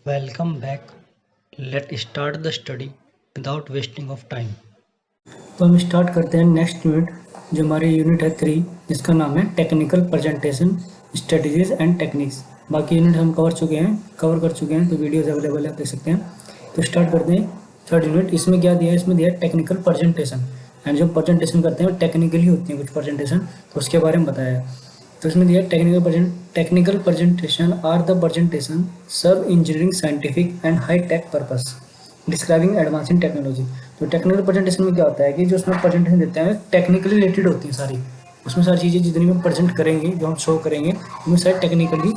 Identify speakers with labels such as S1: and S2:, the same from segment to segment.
S1: Welcome back. Let's start the study without wasting of time.
S2: तो हम start करते हैं नेक्स्ट यूनिट, जो हमारी यूनिट है 3, जिसका नाम है technical presentation strategies and techniques. बाकी यूनिट हम कवर कर चुके हैं, तो वीडियोस अवेलेबल है, आप देख सकते हैं। तो स्टार्ट करते हैं थर्ड यूनिट। इसमें क्या दिया है? इसमें दिया है टेक्निकल प्रेजेंटेशन। एंड जो प्रेजेंटेशन करते हैं टेक्निकली होती है कुछ प्रेजेंटेशन, तो उसके बारे में बताया है। तो इसमें दिया technical presentation are the presentation serve engineering scientific and high tech purpose describing advancing technology. तो टेक्निकल प्रेजेंटेशन में क्या होता है कि जो उसमें प्रेजेंटेशन देते हैं टेक्निकली रिलेटेड होती हैं सारी। उसमें सारी चीज़ें जितनी भी हम प्रेजेंट करेंगे, जो हम शो करेंगे, उनमें सारी टेक्निकली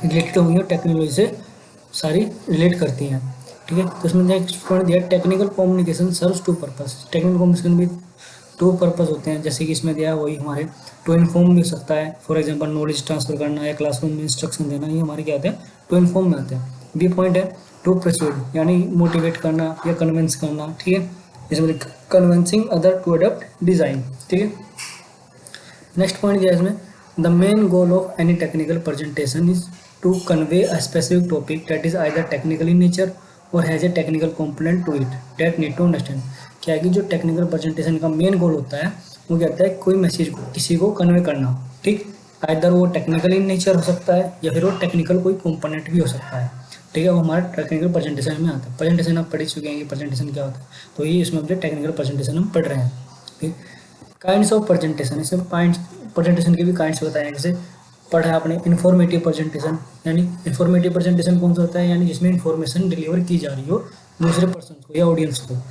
S2: रिलेटेड होंगी और टेक्नोलॉजी से सारी रिलेट करती हैं। ठीक है। तो उसमें नेक्स्ट पॉइंट दिया technical communication serves two purpose. Technical communication भी टू पर्पस होते हैं, जैसे कि इसमें दिया वही हमारे टू इन्फॉर्म भी हो सकता है। फॉर एग्जांपल नॉलेज ट्रांसफर करना या क्लासरूम में इंस्ट्रक्शन देना, ये हमारे क्या होते हैं? टू इन्फॉर्म में आते हैं। बी पॉइंट है टू परसुएड, यानी मोटिवेट करना या कन्विंस करना। ठीक है। इसमें convincing other to adopt design. ठीक है। नेक्स्ट पॉइंट क्या है इसमें? The main goal of any technical presentation is to convey a specific topic that is either technical in nature और has a technical component to it that need to understand. क्या है कि जो technical presentation का main goal होता है वो कहता है कोई मैसेज को किसी को कन्वे करना। ठीक। आइदर वो टेक्निकल इन नेचर हो सकता है या फिर वो टेक्निकल कोई कंपोनेंट भी हो सकता है। ठीक है। वो हमारा टेक्निकल प्रेजेंटेशन में आता है। प्रेजेंटेशन आप पढ़ चुके हैं कि प्रेजेंटेशन क्या होता है, तो ये इसमें जो टेक्निकल प्रेजेंटेशन हम पढ़ रहे हैं। ठीक। काइंड्स ऑफ प्रेजेंटेशन, इसमें पॉइंट्स प्रेजेंटेशन के भी काइंड्स बताए हैं। जैसे पढ़ा आपने इन्फॉर्मेटिव प्रेजेंटेशन, यानी इन्फॉर्मेटिव प्रेजेंटेशन कौन सा होता है? यानी जिसमें इन्फॉर्मेशन डिलीवर की जा रही हो दूसरे पर्सन को या ऑडियंस को।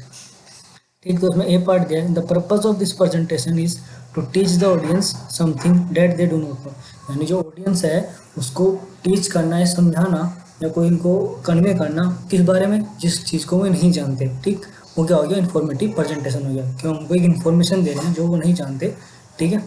S2: ठीक। तो उसमें ए पार्ट दिया है the purpose of this presentation is to teach the audience something that they do not know. यानी जो ऑडियंस है उसको टीच करना है, समझाना या कोई इनको कन्वे करना किस बारे में, जिस चीज़ को वो नहीं जानते। ठीक। वो क्या हो गया? इन्फॉर्मेटिव प्रेजेंटेशन हो गया, क्यों उनको एक इन्फॉर्मेशन दे रहे हैं जो वो नहीं जानते। ठीक है।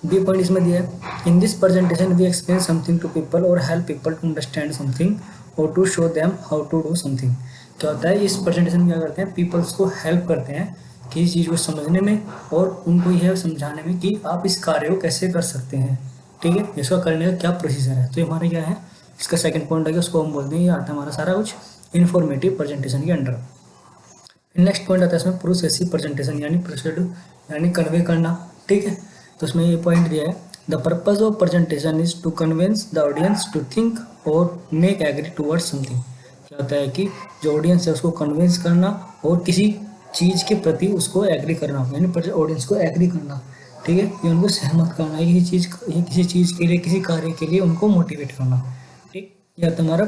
S2: बी पॉइंट इसमें दिया है in this presentation we explain something to people और help people to understand something और to show them how to do something. क्या होता है? इस प्रेजेंटेशन में क्या करते हैं? पीपल्स को हेल्प करते हैं किसी चीज़ को समझने में और उनको यह समझाने में कि आप इस कार्य को कैसे कर सकते हैं। ठीक है। इसका करने का क्या प्रोसीजर है। तो हमारे क्या है, इसका सेकंड पॉइंट है कि उसको हम बोलते हैं, ये आता है हमारा सारा कुछ इन्फॉर्मेटिव प्रेजेंटेशन के अंडर। नेक्स्ट पॉइंट आता है इसमें प्रोसेसिव प्रेजेंटेशन, यानी प्रोसेड यानी कन्वे करना। ठीक है। तो उसमें ये पॉइंट दिया है the purpose of presentation is to convince the audience to think और मेक एग्री टूवर्ड्स समथिंग। क्या होता है कि जो ऑडियंस है उसको कन्विंस करना और किसी चीज़ के प्रति उसको एग्री करना, यानी ऑडियंस को एग्री करना। ठीक है। ये उनको सहमत करना, ये किसी चीज़ के लिए, किसी कार्य के लिए उनको मोटिवेट करना। ठीक। यह तुम्हारा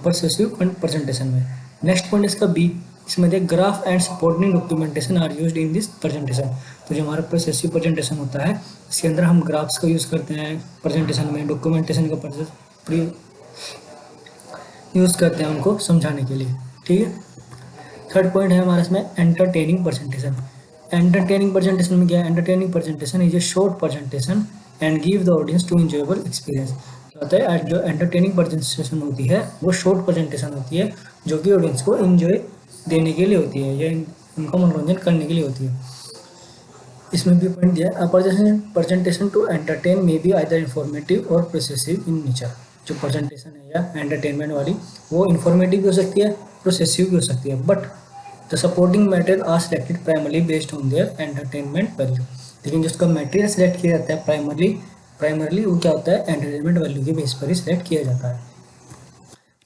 S2: परसेसिव प्रेजेंटेशन में। नेक्स्ट पॉइंट इसका बी, इसमें देख graph and supporting documentation are used in this presentation. तो जो हमारा परसेसिव प्रेजेंटेशन होता है इसके अंदर हम ग्राफ्स का यूज़ करते हैं प्रेजेंटेशन में, डॉक्यूमेंटेशन का यूज़ करते हैं उनको समझाने के लिए। ठीक है। थर्ड पॉइंट है हमारा इसमें एंटरटेनिंग प्रेजेंटेशन। एंटरटेनिंग प्रेजेंटेशन में क्या है? Entertaining presentation is a short presentation and give the audience to enjoyable experience. क्या होता है? जो एंटरटेनिंग प्रेजेंटेशन होती है वो शॉर्ट प्रेजेंटेशन होती है जो कि ऑडियंस को एंजॉय देने के लिए होती है या उनका मनोरंजन करने के लिए होती है। इसमें भी पॉइंट दिया है presentation to entertain may be either informative और प्रोसेसिव इन नेचर। जो प्रेजेंटेशन है या एंटरटेनमेंट वाली वो इंफॉर्मेटिव भी हो सकती है, प्रोसेसिव भी हो सकती है, but the supporting material are selected primarily based on their entertainment value. लेकिन जिसका मटेरियल सिलेक्ट किया जाता है प्राइमरली वो क्या होता है? एंटरटेनमेंट वैल्यू के बेस पर ही सिलेक्ट किया जाता है।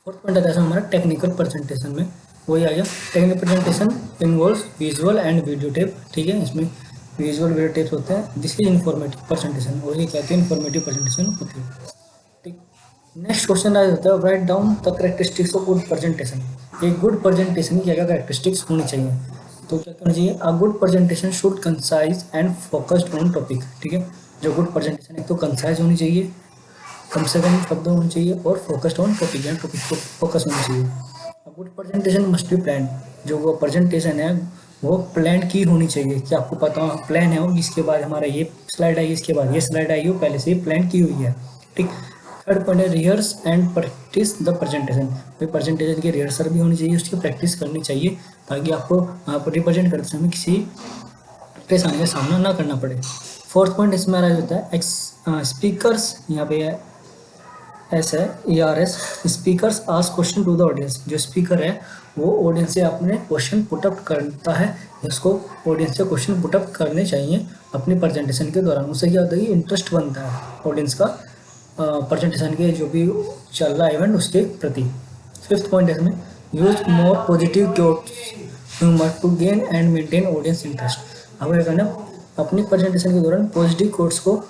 S2: फोर्थ पॉइंट आता है हमारा टेक्निकल प्रेजेंटेशन में, वही आ गया technical presentation involves visual and video tape. ठीक है। इसमें विजुअल वीडियो टेप्स होते हैं, दिस इज इन्फॉर्मेटिव प्रेजेंटेशन, और ये कहते हैं इन्फॉर्मेटिव प्रेजेंटेशन होती है। ठीक। नेक्स्ट क्वेश्चन आ जाता है write down the characteristics of good presentation. एक गुड प्रेजेंटेशन की क्या क्या कैरेक्टरिस्टिक्स होनी चाहिए? तो क्या करना चाहिए? A good presentation should concise and focused on topic. ठीक है। जो गुड प्रेजेंटेशन एक तो कंसाइज होनी चाहिए, कम से कम शब्द होने चाहिए, और फोकस्ड ऑन टॉपिक, यानी टॉपिक को फोकस होना चाहिए। Good presentation must be plan. जो वो प्रेजेंटेशन है वो प्लान की होनी चाहिए कि आपको पता हो प्लान है, और इसके बाद हमारा ये स्लाइड आई, इसके बाद ये स्लाइड आई, वो पहले से ही प्लान की हुई है। ठीक। थर्ड पॉइंट है rehearse and practice the presentation. भाई प्रेजेंटेशन की रिहर्सल भी होनी चाहिए, उसकी प्रैक्टिस करनी चाहिए ताकि आपको रिप्रेजेंट करते समय किसी परेशानी का सामना ना करना पड़े। फोर्थ पॉइंट इसमें आ रहा होता है स्पीकर्स, यहाँ पे एस है ERS, speakers ask question to the audience. जो स्पीकर है वो ऑडियंस से अपने क्वेश्चन पुटअप करता है, जिसको ऑडियंस से क्वेश्चन पुटअप करने चाहिए अपनी प्रेजेंटेशन के दौरान। उससे क्या होता है कि इंटरेस्ट बनता है ऑडियंस का प्रेजेंटेशन के जो भी चल रहा है इवेंट उसके प्रति। फिफ्थ पॉइंट है इसमें, use more positive quotes humour to gain and maintain audience interest. अब क्या करना, अपनी प्रेजेंटेशन के दौरान पॉजिटिव कोट्स को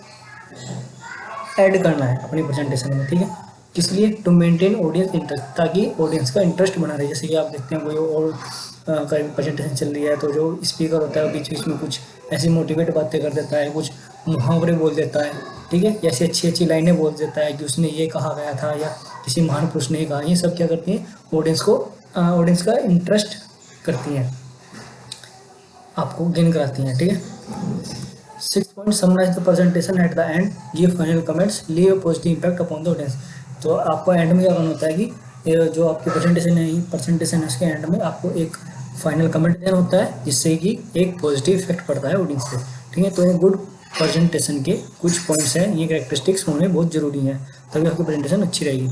S2: ऐड करना है अपनी प्रेजेंटेशन में, ठीक है। किस लिए? टू मेंटेन ऑडियंस इंटरेस्ट, ताकि ऑडियंस का इंटरेस्ट बना रहे। जैसे कि आप देखते हैं कोई और का प्रेजेंटेशन चल रही है तो जो स्पीकर होता है बीच बीच में कुछ ऐसी मोटिवेट बातें कर देता है, कुछ मुहावरे बोल देता है, ठीक है, ऐसी अच्छी अच्छी लाइनें बोल देता है कि उसने ये कहा गया था या किसी महान पुरुष ने कहा। ये सब क्या करती हैं, ऑडियंस का इंटरेस्ट करती हैं, आपको गेन कराती हैं, ठीक है। Six point, summarize the presentation at the end, give final comments, leave a positive impact upon the audience. तो आपको एंड में क्या करना होता है कि जो आपकी प्रेजेंटेशन है उसके एंड में आपको एक फाइनल कमेंट देना होता है, जिससे कि एक पॉजिटिव इफेक्ट पड़ता है ऑडियंस पे, ठीक है। तो ये गुड प्रेजेंटेशन के कुछ पॉइंट्स हैं, ये कैरेक्टरिस्टिक्स होने बहुत जरूरी हैं, तभी आपकी प्रेजेंटेशन अच्छी रहेगी।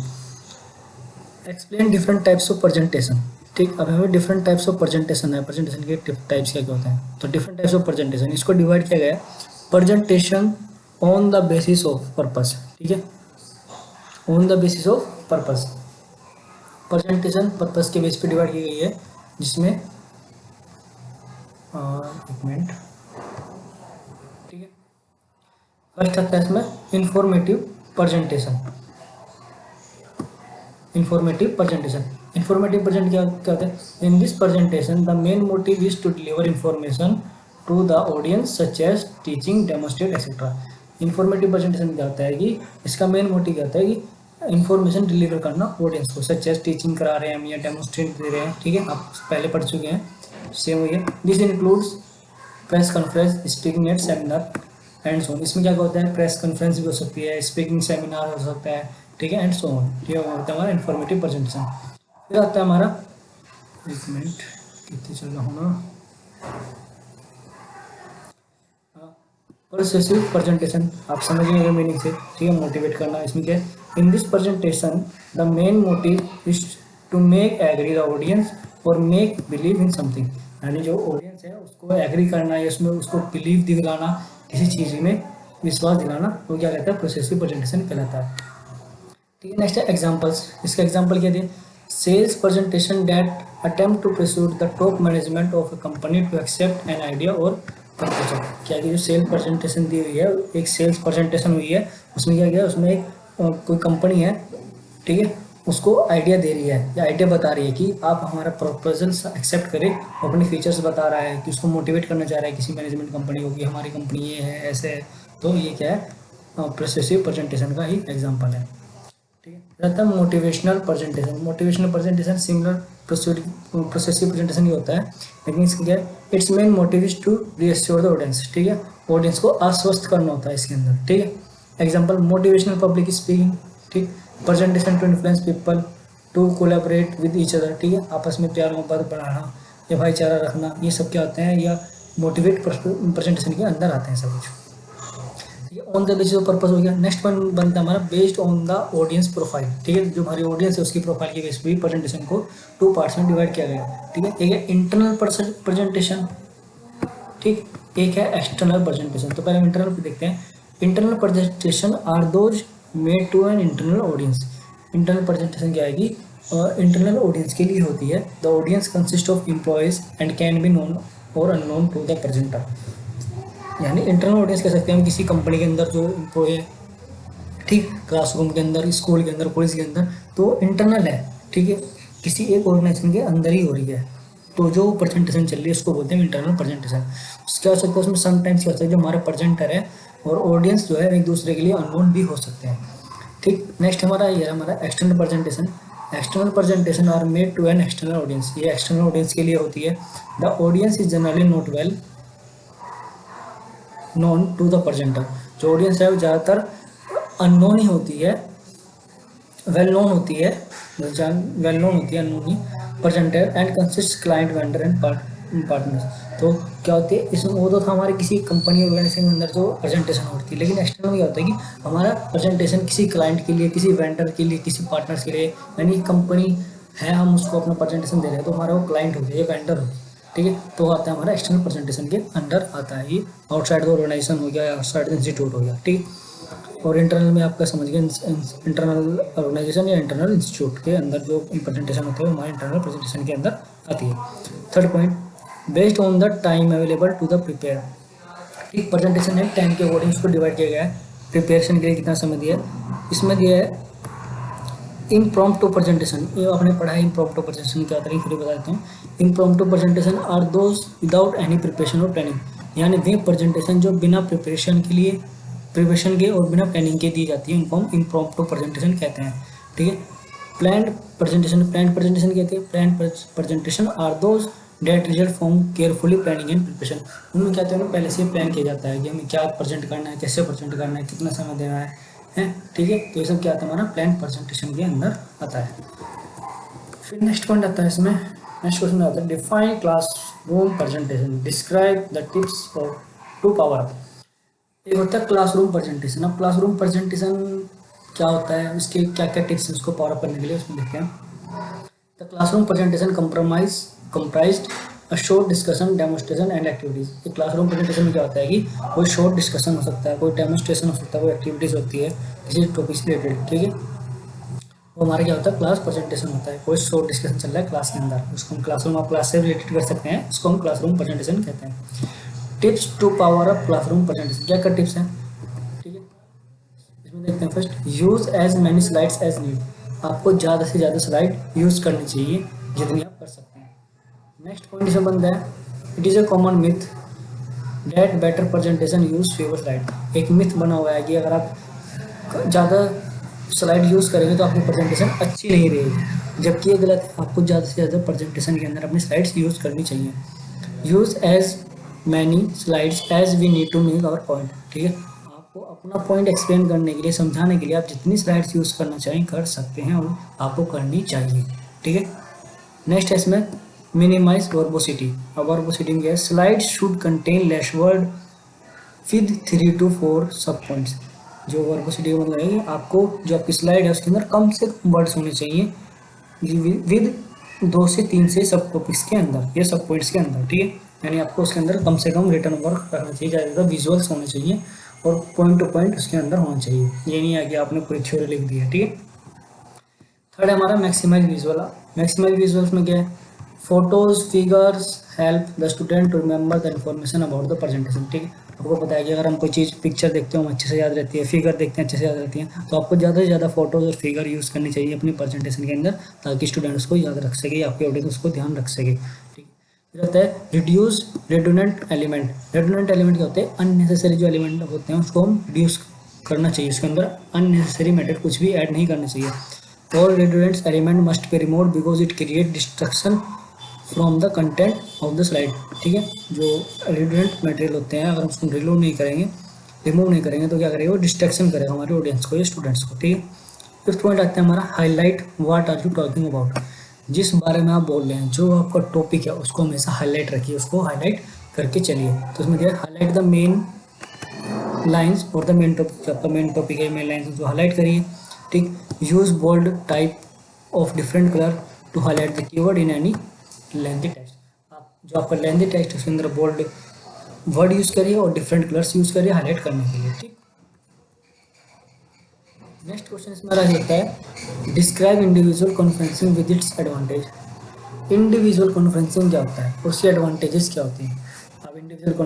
S2: Explain different types of presentation, ठीक। अब हमें डिफरेंट टाइप्स ऑफ प्रेजेंटेशन है, प्रेजेंटेशन के टाइप्स क्या क्या होते हैं। तो डिफरेंट टाइप्स ऑफ प्रेजेंटेशन, इसको डिवाइड किया गया है, presentation on the basis of purpose, ठीक है, on the basis of purpose. Presentation purpose के बेस पे डिवाइड की गई है, जिसमें एक मिनट, ठीक है। फर्स्ट आता है इसमें इंफॉर्मेटिव प्रेजेंटेशन। इंफॉर्मेटिव प्रेजेंटेशन क्या होता है? In this presentation the main motive is to deliver information to the audience such as teaching, demonstrate etcetera. Informative presentation क्या होता है कि इसका मेन मोटिव क्या होता है कि इंफॉर्मेशन डिलीवर करना ऑडियंस को, सच एज टीचिंग करा रहे हैं हम या डेमोस्ट्रेट दे रहे हैं, ठीक है, आप पहले पढ़ चुके हैं, सेम हुई है। This includes press conference, speaking at seminar and so on. इसमें क्या होता है, प्रेस कॉन्फ्रेंस भी हो सकती है, स्पीकिंग सेमिनार हो सकता है, ठीक है, एंड सो ऑन। ये होता है हमारा इंफॉर्मेटिव प्रेजेंटेशन। फिर आता है हमारा, एक मिनट कितने चल रहा हूँ ना, परसुएसिव प्रेजेंटेशन, आप समझिए मीनिंग से, ठीक है, मोटिवेट करना। इसमें क्या है, in this presentation the main motive is to make agree the audience और मेक बिलीव इन समथिंग। यानी जो ऑडियंस है उसको एग्री करना है, उसमें उसको बिलीव दिलाना, किसी चीज़ में विश्वास दिलाना, वो क्या कहता है, प्रोसेसिव प्रेजेंटेशन कहलाता है, ठीक है। नेक्स्ट है एग्जांपल्स। इसका एग्जांपल क्या दिए, sales presentation that attempt to persuade the top management of a company to accept an idea और प्रपोजल। क्या कि जो सेल्स प्रेजेंटेशन दी हुई है, एक सेल्स प्रेजेंटेशन हुई है, उसमें क्या किया, उसमें एक कोई कंपनी है, ठीक है, उसको आइडिया दे रही है या आइडिया बता रही है कि आप हमारा प्रपोजल एक्सेप्ट करें, अपने फीचर्स बता रहा है कि उसको मोटिवेट करना चाह रहा है किसी मैनेजमेंट कंपनी को कि हमारी कंपनी ये है, ऐसे है। तो ये क्या है, प्रोसेसिव प्रेजेंटेशन का ही एग्जांपल है, ठीक है। रहता है motivational presentation. Motivational presentation similar persuasive presentation ही होता है, लेकिन इसका क्या है, its main motive is to reassure the audience, ठीक है, ऑडियंस को आश्वस्त करना होता है इसके अंदर, ठीक है। एग्जांपल, मोटिवेशनल पब्लिक स्पीकिंग, ठीक, presentation to influence people to collaborate with each other, ठीक है, आपस में प्यार मोहब्बत बढ़ाना या भाईचारा रखना, ये सब क्या होते हैं, या मोटिवेट प्रेजेंटेशन के अंदर आते हैं सब कुछ। On the basis of purpose हो गया। नेक्स्ट पॉइंट बनता है हमारा based on the audience profile, ठीक है, जो हमारी ऑडियंस है उसकी प्रोफाइल के बेस पे प्रेजेंटेशन को 2 पार्ट्स में डिवाइड किया गया, ठीक है। एक है इंटरनल प्रेजेंटेशन, ठीक, एक है एक्सटर्नल प्रेजेंटेशन। तो पहले हम इंटरनल पे देखते हैं। Internal presentation are those made to an internal audience. Internal presentation क्या है कि इंटरनल ऑडियंस के लिए होती है। The audience consist of employees and can be known और अननोन टू द प्रेजेंटर। यानी इंटरनल ऑडियंस कह सकते हैं हम किसी कंपनी के अंदर जो एम्प्लॉय है, ठीक, क्लासरूम के अंदर, स्कूल के अंदर, कॉलेज के अंदर, तो इंटरनल है, ठीक है, किसी एक ऑर्गेनाइजेशन के अंदर ही हो रही है, तो जो प्रेजेंटेशन चल रही है उसको बोलते हैं इंटरनल प्रेजेंटेशन। क्या हो सकता है उसमें समटाइम्स क्या होता है, जो हमारा प्रेजेंटर है और ऑडियंस जो है एक दूसरे के लिए अननोन भी हो सकते हैं, ठीक। नेक्स्ट हमारा ये हमारा external presentation. External presentation are made to an external audience. ये एक्सटर्नल ऑडियंस के लिए होती है। The audience is generally not well known to the presenter. जो ऑडियंस है वो ज़्यादातर अननोन ही होती है, वेल नोन होती है, unknown he presenter and consist client vendor and partners. तो क्या होती है इसमें, वो तो था हमारे किसी कंपनी ऑर्गेनाइजेशन के अंदर जो प्रेजेंटेशन होती है, लेकिन एक्सटर्नल में क्या होता है कि हमारा प्रेजेंटेशन किसी क्लाइंट के लिए, किसी वेंडर के लिए, किसी पार्टनर्स के लिए, यानी कंपनी है हम उसको अपना प्रेजेंटेशन दे रहे हैं तो हमारा वो क्लाइंट हो गया, ये वेंडर हो गया, ठीक है। तो आता है हमारा एक्सटर्नल प्रेजेंटेशन के अंडर आता है, ये आउटसाइड द ऑर्गेनाइजेशन हो गया, आउटसाइड द इंस्टीट्यूट हो गया, ठीक। और इंटरनल में आपका समझ गए, इंटरनल ऑर्गेनाइजेशन या इंटरनल इंस्टीट्यूट के अंदर जो प्रेजेंटेशन होते हैं वो हमारे इंटरनल प्रेजेंटेशन के अंदर आती है। Third point, based on the time available to the prepare, ठीक। प्रेजेंटेशन है टाइम के अकॉर्डिंग उसको डिवाइड किया गया है, प्रिपरेशन के लिए कितना समय दिया है, इसमें दिया है इम्प्रॉम्प्टू प्रेजेंटेशन, ये आपने पढ़ा है इम्प्रॉम्प्टू प्रेजेंटेशन क्या होता है, फिर बता देता हूँ। Impromptu presentation are those without any preparation और प्लानिंग, यानी वे प्रेजेंटेशन जो बिना प्रिपरेशन के लिए, प्रिपरेशन के और बिना प्लानिंग के दी जाती है, इनको हम इम्प्रॉम्प्टू प्रेजेंटेशन कहते हैं, ठीक है। प्लान्ड प्रेजेंटेशन, प्लान्ड प्रेजेंटेशन कहते हैं, planned presentation are those that result from carefully planning and preparation, उनमें क्या होता है पहले से प्लान किया जाता है कि हमें क्या प्रेजेंट करना है, कैसे प्रेजेंट करना है, कितना समय देना है, ठीक है। तो ये सब क्या आता है हमारा प्लान प्रेजेंटेशन के अंदर आता है। फिर नेक्स्ट पॉइंट आता है इसमें, नेक्स्ट क्वेश्चन आता है define classroom presentation, describe the tips for to power up. एक होता है क्लासरूम प्रेजेंटेशन। अब क्लासरूम प्रेजेंटेशन क्या होता है, उसके क्या क्या टिप्स हैं उसको पावर अप करने के लिए, उसमें देखते हैं। The classroom presentation comprised a short discussion, demonstration and activities. एक क्लासरूम प्रेजेंटेशन में क्या होता है कि कोई शॉर्ट डिस्कशन हो सकता है, कोई डेमोस्ट्रेशन हो सकता है, कोई एक्टिविटीज होती है किसी टॉपिक से रिलेटेड, ठीक है। वो हमारा क्या होता है क्लास प्रेजेंटेशन होता है, कोई शॉर्ट डिस्कशन चल रहा है क्लास के अंदर, उसको हम क्लासरूम, आप क्लास से रिलेटेड कर सकते हैं, उसको हम क्लासरूम प्रेजेंटेशन कहते हैं। Tips to power up classroom presentation, क्या क्या टिप्स हैं, ठीक है। इसमें देखते हैं first, use as many slides as need, आपको ज़्यादा से ज़्यादा स्लाइड यूज करनी चाहिए जितनी आप कर सकते हैं। नेक्स्ट पॉइंट इसमें बनता है, it is a common myth that better presentation use fewer slide. एक मिथ बना हुआ है कि अगर आप ज़्यादा स्लाइड यूज़ करेंगे तो आपकी प्रेजेंटेशन अच्छी नहीं रहेगी, जबकि ये गलत है, आपको ज़्यादा से ज़्यादा प्रेजेंटेशन के अंदर अपनी स्लाइड्स यूज़ करनी चाहिए। Use as many slides as we need to make our point, ठीक है। आपको अपना पॉइंट एक्सप्लेन करने के लिए, समझाने के लिए आप जितनी स्लाइड्स यूज़ करना चाहें कर सकते हैं और आपको करनी चाहिए, ठीक है। नेक्स्ट है इसमें मिनिमाइज वर्बोसिटी। अब वर्बोसिटी में क्या है, slide should contain less word with 3 to 4 सब पॉइंट्स। जो वर्बोसिटी का मतलब है कि आपको जो आपकी स्लाइड है उसके अंदर कम से कम वर्ड्स होने चाहिए विद 2 से 3 से सब टॉपिक्स के अंदर, ये सब पॉइंट्स के अंदर, ठीक है। यानी आपको उसके अंदर कम से कम रिटर्न वर्क रखना चाहिए, ज़्यादा विजुअल्स होने चाहिए और पॉइंट टू पॉइंट उसके अंदर होना चाहिए, ये नहीं है कि आपने पूरी थ्योरी लिख दी है, ठीक है। थर्ड है हमारा मैक्सिमाइज विजुअल। मैक्सिमाइज विजुअल्स में क्या है, photos figures help the student to remember the information about the presentation, ठीक है। आपको पता है कि अगर हम कोई चीज़ पिक्चर देखते हैं हम अच्छे से याद रहती है, फिगर देखते हैं अच्छे से याद रहती है, तो आपको ज़्यादा से ज़्यादा फोटोज और फिगर यूज़ करनी चाहिए अपनी प्रेजेंटेशन के अंदर, ताकि स्टूडेंट उसको याद रख सके, आपके ऑडियंस उसको ध्यान रख सके, ठीक है। फिर होता है रिड्यूस रेडुनेंट एलिमेंट। रेडुनेंट एलिमेंट क्या होते हैं, अननेसेसरी जो एलिमेंट होते हैं उसको हम रिड्यूस करना चाहिए, उसके अंदर अननेसेसरी मैटर कुछ भी ऐड नहीं करना चाहिए। All redundant element must be removed because it create distraction from the content of the slide, ठीक है। जो redundant material होते हैं अगर उसको रिमूव नहीं करेंगे तो क्या करेगा, वो डिस्ट्रैक्शन करेगा हमारे ऑडियंस को या स्टूडेंट्स को, ठीक है। फिफ्थ पॉइंट आता है हमारा highlight what are you talking about. जिस बारे में आप बोल रहे हैं, जो आपका टॉपिक है उसको हमेशा हाईलाइट रखिए, उसको हाईलाइट करके चलिए। तो उसमें क्या है, हाईलाइट द मेन लाइन्स और द मेन टॉपिक, आपका मेन टॉपिक है मेन लाइन्स जो हाईलाइट करिए, ठीक। Use bold type of different colour to highlight the keyword in any lengthy text. आप जो आपका लेंथी टेक्स्ट है उसके अंदर बोल्ड वर्ड यूज करिए और डिफरेंट कलर्स यूज करिए हाईलाइट करने के लिए, ठीक। नेक्स्ट क्वेश्चन इसमें आ जाता है describe individual conferencing with its advantage. Individual conferencing क्या होता है, उसके एडवांटेजेस क्या होते हैं। आप इंडिविजुअल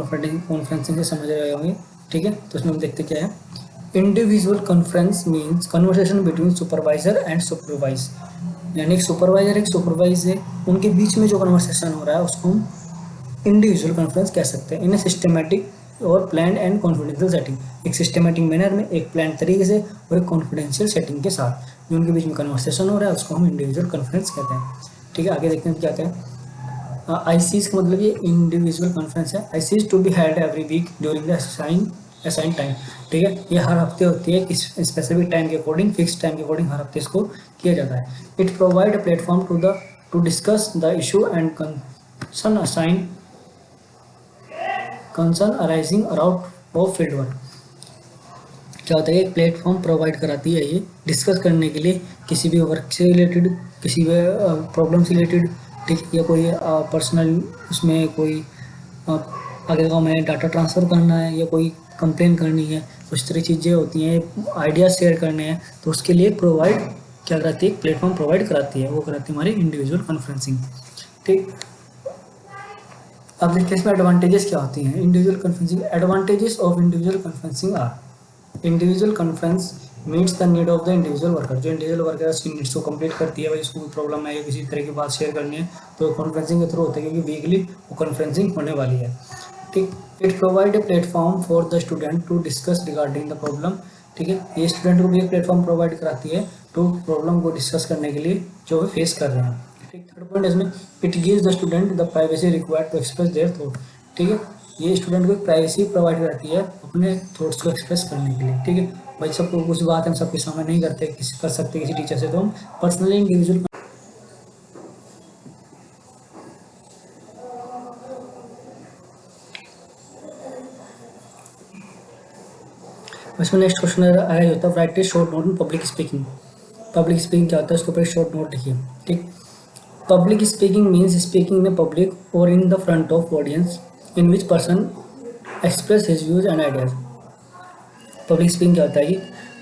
S2: कॉन्फ्रेंसिंग से समझ रहे होंगे, ठीक है। तो उसमें हम देखते क्या है, individual conference means conversation between supervisor and supervise, यानी एक सुपरवाइज है, उनके बीच में जो कन्वर्सेशन हो रहा है उसको हम इंडिविजुअल कॉन्फ्रेंस कह सकते हैं। इन सिस्टमेटिक और प्लान एंड कॉन्फिडेंशियल सेटिंग, एक सिस्टमेटिक मैनर में, एक प्लान तरीके से और एक कॉन्फिडेंशियल सेटिंग के साथ जो उनके बीच में कन्वर्सेशन हो रहा है उसको हम इंडिविजुअल कॉन्फ्रेंस कहते हैं, ठीक है। आगे देखते हैं क्या क्या है। आईसीज का मतलब ये इंडिविजुअल कॉन्फ्रेंस है। ICs to be held every week during the assign time, ठीक है। ये हर हफ्ते होती है, इस स्पेसिफिक टाइम के अकॉर्डिंग, फिक्स टाइम के अकॉर्डिंग हर हफ्ते इसको किया जाता है। It provide a platform to discuss the issue and concern assign concern arising around of field work. क्या होता है, एक प्लेटफॉर्म प्रोवाइड कराती है ये डिस्कस करने के लिए किसी भी वर्क से रिलेटेड, किसी भी प्रॉब्लम से रिलेटेड, ठीक, या कोई पर्सनल उसमें कोई आगे का हमें डाटा ट्रांसफ़र करना है या कोई कंप्लेन करनी है, कुछ तरह चीज़ें होती हैं, आइडियाज शेयर करने हैं, तो उसके लिए प्रोवाइड क्या कराती है, एक प्लेटफॉर्म प्रोवाइड कराती है, वो कराती है हमारी इंडिविजुअल कॉन्फ्रेंसिंग। ठीक, अब देखिए इसमें एडवांटेजेस क्या होती हैं individual conferencing. Advantages of individual conferencing are individual conference meets the need of the individual worker. जो इंडिविजुअल वर्कर है उसकी नीड्स को कंप्लीट करती है, भाई उसको कोई प्रॉब्लम है या किसी तरह की बात शेयर करनी है तो कॉन्फ्रेंसिंग के थ्रू होता है, क्योंकि वीकली वो कॉन्फ्रेंसिंग होने वाली है। ठीक, it provide a platform for the student to discuss regarding the problem. ठीक है, ये स्टूडेंट को भी एक प्लेटफॉर्म प्रोवाइड कराती है तो प्रॉब्लम को डिस्कस करने के लिए जो वे फेस कर रहे हैं। ठीक, थर्ड पॉइंट इसमें it gives the student the privacy required to express their thought. ठीक है, ये स्टूडेंट को प्राइवेसी प्रोवाइड करती है अपने थॉट्स को एक्सप्रेस करने के लिए। ठीक है, भाई सबको कुछ बात हम सबके सामने नहीं करते किसी कर सकते किसी टीचर से, तो हम पर्सनली इंडिविजुअल। इसमें नेक्स्ट क्वेश्चन आया होता है write a short note in public speaking. Public speaking क्या होता है, उसके ऊपर शॉर्ट नोट लिखिए। ठीक, public speaking means speaking in public और in the front of audience in which person express his views and ideas. Public speaking क्या होता है कि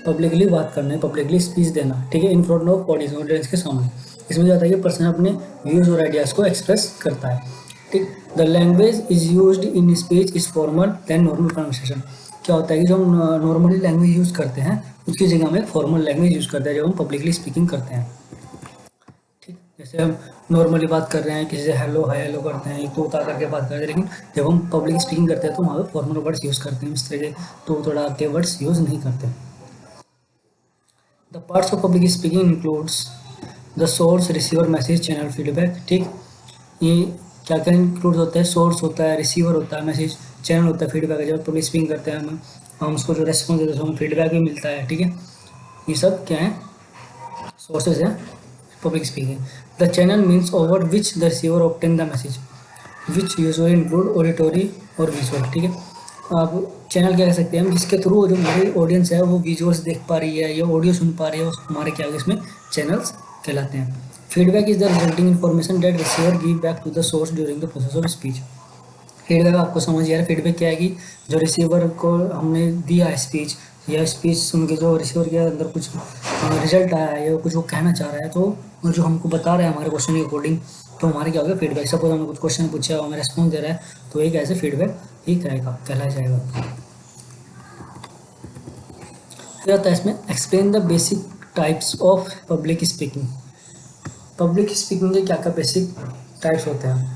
S2: पब्लिकली बात करना है, पब्लिकली स्पीच देना। ठीक है, in front of audience, audience के सामने। इसमें क्या होता है कि पर्सन अपने व्यूज और आइडियाज को एक्सप्रेस करता है। ठीक, the language is used in speech is formal than normal conversation. क्या होता है कि जो हम नॉर्मली लैंग्वेज यूज़ करते हैं उसकी जगह में फॉर्मल लैंग्वेज यूज़ करते हैं जब हम पब्लिकली स्पीकिंग करते हैं। ठीक, जैसे हम नॉर्मली बात कर रहे हैं किसी से हेलो हाय हेलो करते हैं, तो उतार करके बात करते हैं, लेकिन जब हम पब्लिक स्पीकिंग करते हैं तो वहाँ पर फॉर्मल वर्ड्स यूज़ करते हैं, इस तरह के तो थोड़ा के वर्ड्स यूज़ नहीं करते। The parts of public speaking includes the source, receiver, message, channel, feedback. ठीक, ये क्या क्या इंक्लूड होता है, सोर्स होता है, रिसीवर होता है, मैसेज, चैनल होता है, फीडबैक है। जब पब्लिक स्पीकिंग करते हैं हम उसको जो रेस्पॉन्स देते हैं हमें फीडबैक भी मिलता है। ठीक है, ये सब क्या है, सोर्सेज है public speaking. The channel means over which the receiver obtain the message which usually include auditory और विजुअल। ठीक है, अब चैनल क्या कह सकते हैं हम, जिसके थ्रू जो हमारी ऑडियंस है वो विजुअल्स देख पा रही है या ऑडियो सुन पा रही है, हमारे क्या इसमें चैनल्स कहलाते हैं। Feedback is the resulting information that receiver give back to the source during the process of speech. Feedback आपको समझ यार, फीडबैक क्या है कि जो रिसीवर को हमने दिया स्पीच या स्पीच सुन के जो रिसीवर के अंदर कुछ रिजल्ट आया है या कुछ वो कहना चाह रहा है, तो जो हमको बता रहा है हमारे क्वेश्चन के अकॉर्डिंग, तो हमारे क्या होगा फीडबैक। सपोज हमें कुछ क्वेश्चन पूछा है हमें रेस्पॉन्स दे रहा है तो एक ऐसे फीडबैक ही कहलाया जाएगा। फिर आता है इसमें explain the basic types of public speaking. Public speaking के क्या क्या बेसिक टाइप्स होते हैं।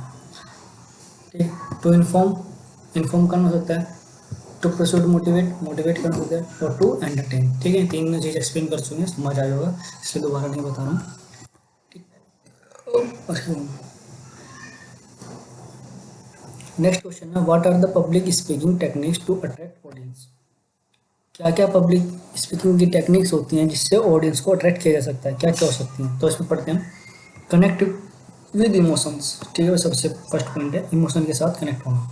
S2: ठीक, टू इन्फॉर्म करना होता है, टू प्रोसीड मोटिवेट करना होता है, और टू एंटरटेन। ठीक है, तीन चीज़ एक्सप्लेन कर चुके हैं, समझ आया होगा, इसलिए दोबारा नहीं बता रहा हूँ। ठीक, नेक्स्ट क्वेश्चन है what are the public speaking techniques to attract audience. क्या क्या पब्लिक स्पीकिंग की टेक्निक्स होती हैं जिससे ऑडियंस को अट्रैक्ट किया जा सकता है, क्या क्या हो सकती हैं, तो इसमें पढ़ते हैं। Connect with emotions. ठीक है, सबसे फर्स्ट पॉइंट है इमोशन के साथ कनेक्ट होना,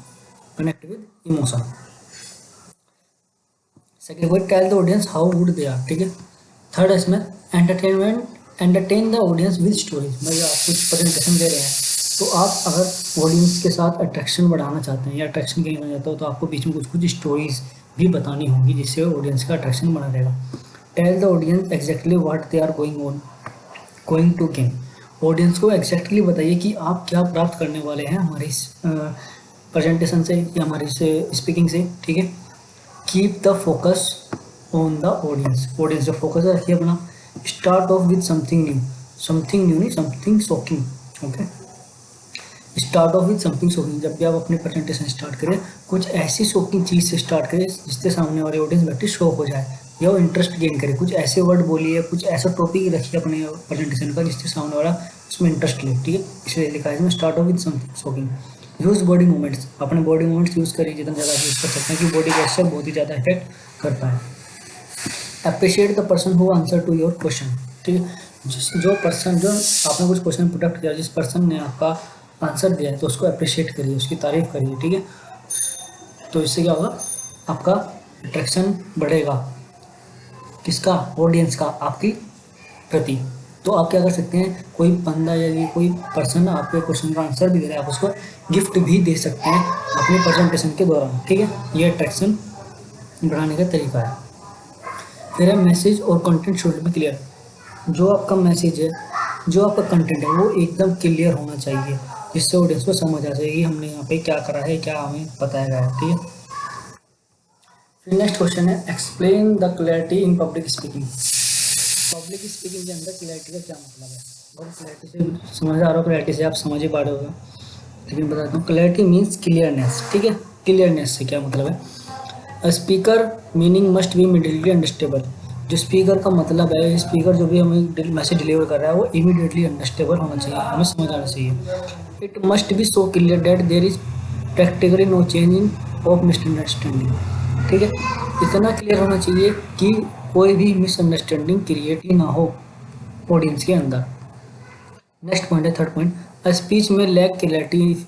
S2: connect with emotion. Second point tell the audience how good they are. ठीक है, थर्ड है इसमें entertain the audience with stories. भाई आप कुछ प्रेजेंटेशन दे रहे हैं तो आप अगर ऑडियंस के साथ अट्रैक्शन बढ़ाना चाहते हैं या अट्रैक्शन कहीं हो जाता हो तो आपको बीच में कुछ कुछ स्टोरीज भी बतानी होगी जिससे ऑडियंस का अट्रैक्शन बना रहेगा। Tell the audience exactly what they are going to gain. Audience को एग्जैक्टली बताइए कि आप क्या प्राप्त करने वाले हैं हमारी इस प्रेजेंटेशन से या हमारी स्पीकिंग से। ठीक है, keep the focus on the audience. Audience जो फोकस रखिए अपना। Start off with something new नहीं something shocking. Okay, start off with something shocking. जब भी आप अपनी प्रेजेंटेशन स्टार्ट करें कुछ ऐसी शॉकिंग चीज़ से स्टार्ट करें जिससे सामने वाले ऑडियंस बैठे शॉक हो जाए या वो इंटरेस्ट गेन करे। कुछ ऐसे वर्ड बोलिए, कुछ ऐसा टॉपिक रखिए अपने प्रेजेंटेशन का जिससे सामने वाला उसमें इंटरेस्ट ले। ठीक है, इसलिए लिखा है इसमें start off with something shocking. Use body movements. अपने बॉडी मूवमेंट्स यूज़ करिए, जितना ज़्यादा यूज़ कर सकते हैं कि बॉडी गेस्चर बहुत ही ज़्यादा इफेक्ट करता है। Appreciate the person who answer to your question. ठीक है, जो आपने कुछ क्वेश्चन पुटअप किया, जिस पर्सन ने आपका आंसर दिया है तो उसको अप्रिशिएट करिए, उसकी तारीफ करिए। ठीक है, तो इससे क्या होगा, आपका अट्रैक्शन बढ़ेगा, किसका, ऑडियंस का आपकी प्रति। तो आप क्या कर सकते हैं, कोई बंदा या कोई पर्सन आपके क्वेश्चन का आंसर भी दे रहा है, आप उसको गिफ्ट भी दे सकते हैं अपने प्रेजेंटेशन के दौरान, ठीक है। ये अट्रैक्शन बढ़ाने का तरीका है। फिर है मैसेज और कंटेंट शुड बी क्लियर। जो आपका मैसेज है, जो आपका कंटेंट है, वो एकदम क्लियर होना चाहिए, जिससे ऑडियंस को समझ आ जाएगी हमने यहाँ पे क्या करा है, क्या हमें बताया गया है, ठीक है। फिर नेक्स्ट क्वेश्चन है, explain the clarity in public speaking. Public speaking के अंदर क्लैरिटी का क्या मतलब है, और क्लैरिटी से समझ आ रहा हो, क्लैरिटी से आप समझ ही पा रहे होगा, लेकिन बताता हूँ। क्लैरिटी मीन्स क्लियरनेस, ठीक है। क्लियरनेस से क्या मतलब है, speaker meaning must be immediately understandable. जो स्पीकर का मतलब है, स्पीकर जो भी हमें मैसेज डिलीवर कर रहा है, वो इमीडिएटली अंडरस्टेबल होना चाहिए, हमें समझ आना चाहिए। It must be so clear that there is practically no change in of misunderstanding, ठीक है। इतना क्लियर होना चाहिए कि कोई भी मिसअंडरस्टैंडिंग क्रिएट ही ना हो ऑडियंस के अंदर। नेक्स्ट पॉइंट है, थर्ड पॉइंट, अ स्पीच में लैक क्लैरिटी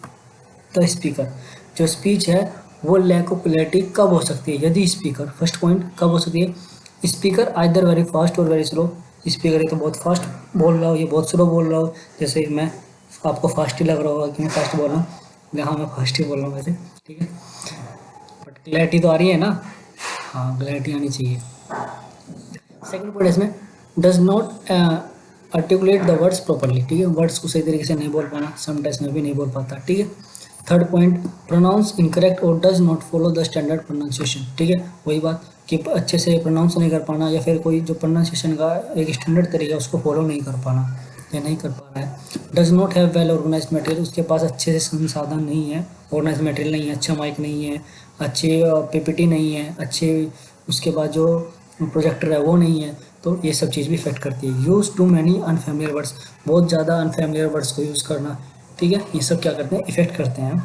S2: द स्पीकर। जो स्पीच है वो लैक ऑफ क्लैरिटी कब हो सकती है, यदि स्पीकर, फर्स्ट पॉइंट कब हो सकती है, स्पीकर आइदर वेरी फास्ट और वेरी स्लो। स्पीकर ये तो बहुत फास्ट बोल रहा हो, ये बहुत स्लो बोल रहा हो, जैसे मैं, आपको फास्ट ही लग रहा होगा कि मैं फास्ट बोल रहा हूँ, हाँ मैं फास्ट ही बोल रहा हूँ वैसे, ठीक है। बट क्लैरिटी तो आ रही है ना, हाँ क्लैरिटी आनी चाहिए। सेकंड पॉइंट इसमें, does not articulate the words properly, ठीक है, वर्ड्स को सही तरीके से नहीं बोल पाना, समटाइम्स में भी नहीं बोल पाता, ठीक है। थर्ड पॉइंट, प्रोनाउंस इनकरेक्ट और does not follow the standard pronunciation, ठीक है, वही बात कि अच्छे से प्रोनाउंस नहीं कर पाना, या फिर कोई जो प्रोनाउंसिएशन का एक स्टैंडर्ड तरीका है उसको फॉलो नहीं कर पाना या नहीं कर पा रहा है। Does not have well organize material, उसके पास अच्छे से संसाधन नहीं है, ऑर्गेनाइज मटेरियल नहीं है, अच्छा माइक नहीं है, अच्छे पीपीटी नहीं है, अच्छे उसके बाद जो प्रोजेक्टर है वो नहीं है, तो ये सब चीज़ भी इफेक्ट करती है। Use to many unfamiliar words, बहुत ज़्यादा अनफेमिलियर वर्ड्स को यूज़ करना, ठीक है, ये सब क्या करते हैं, इफेक्ट करते हैं,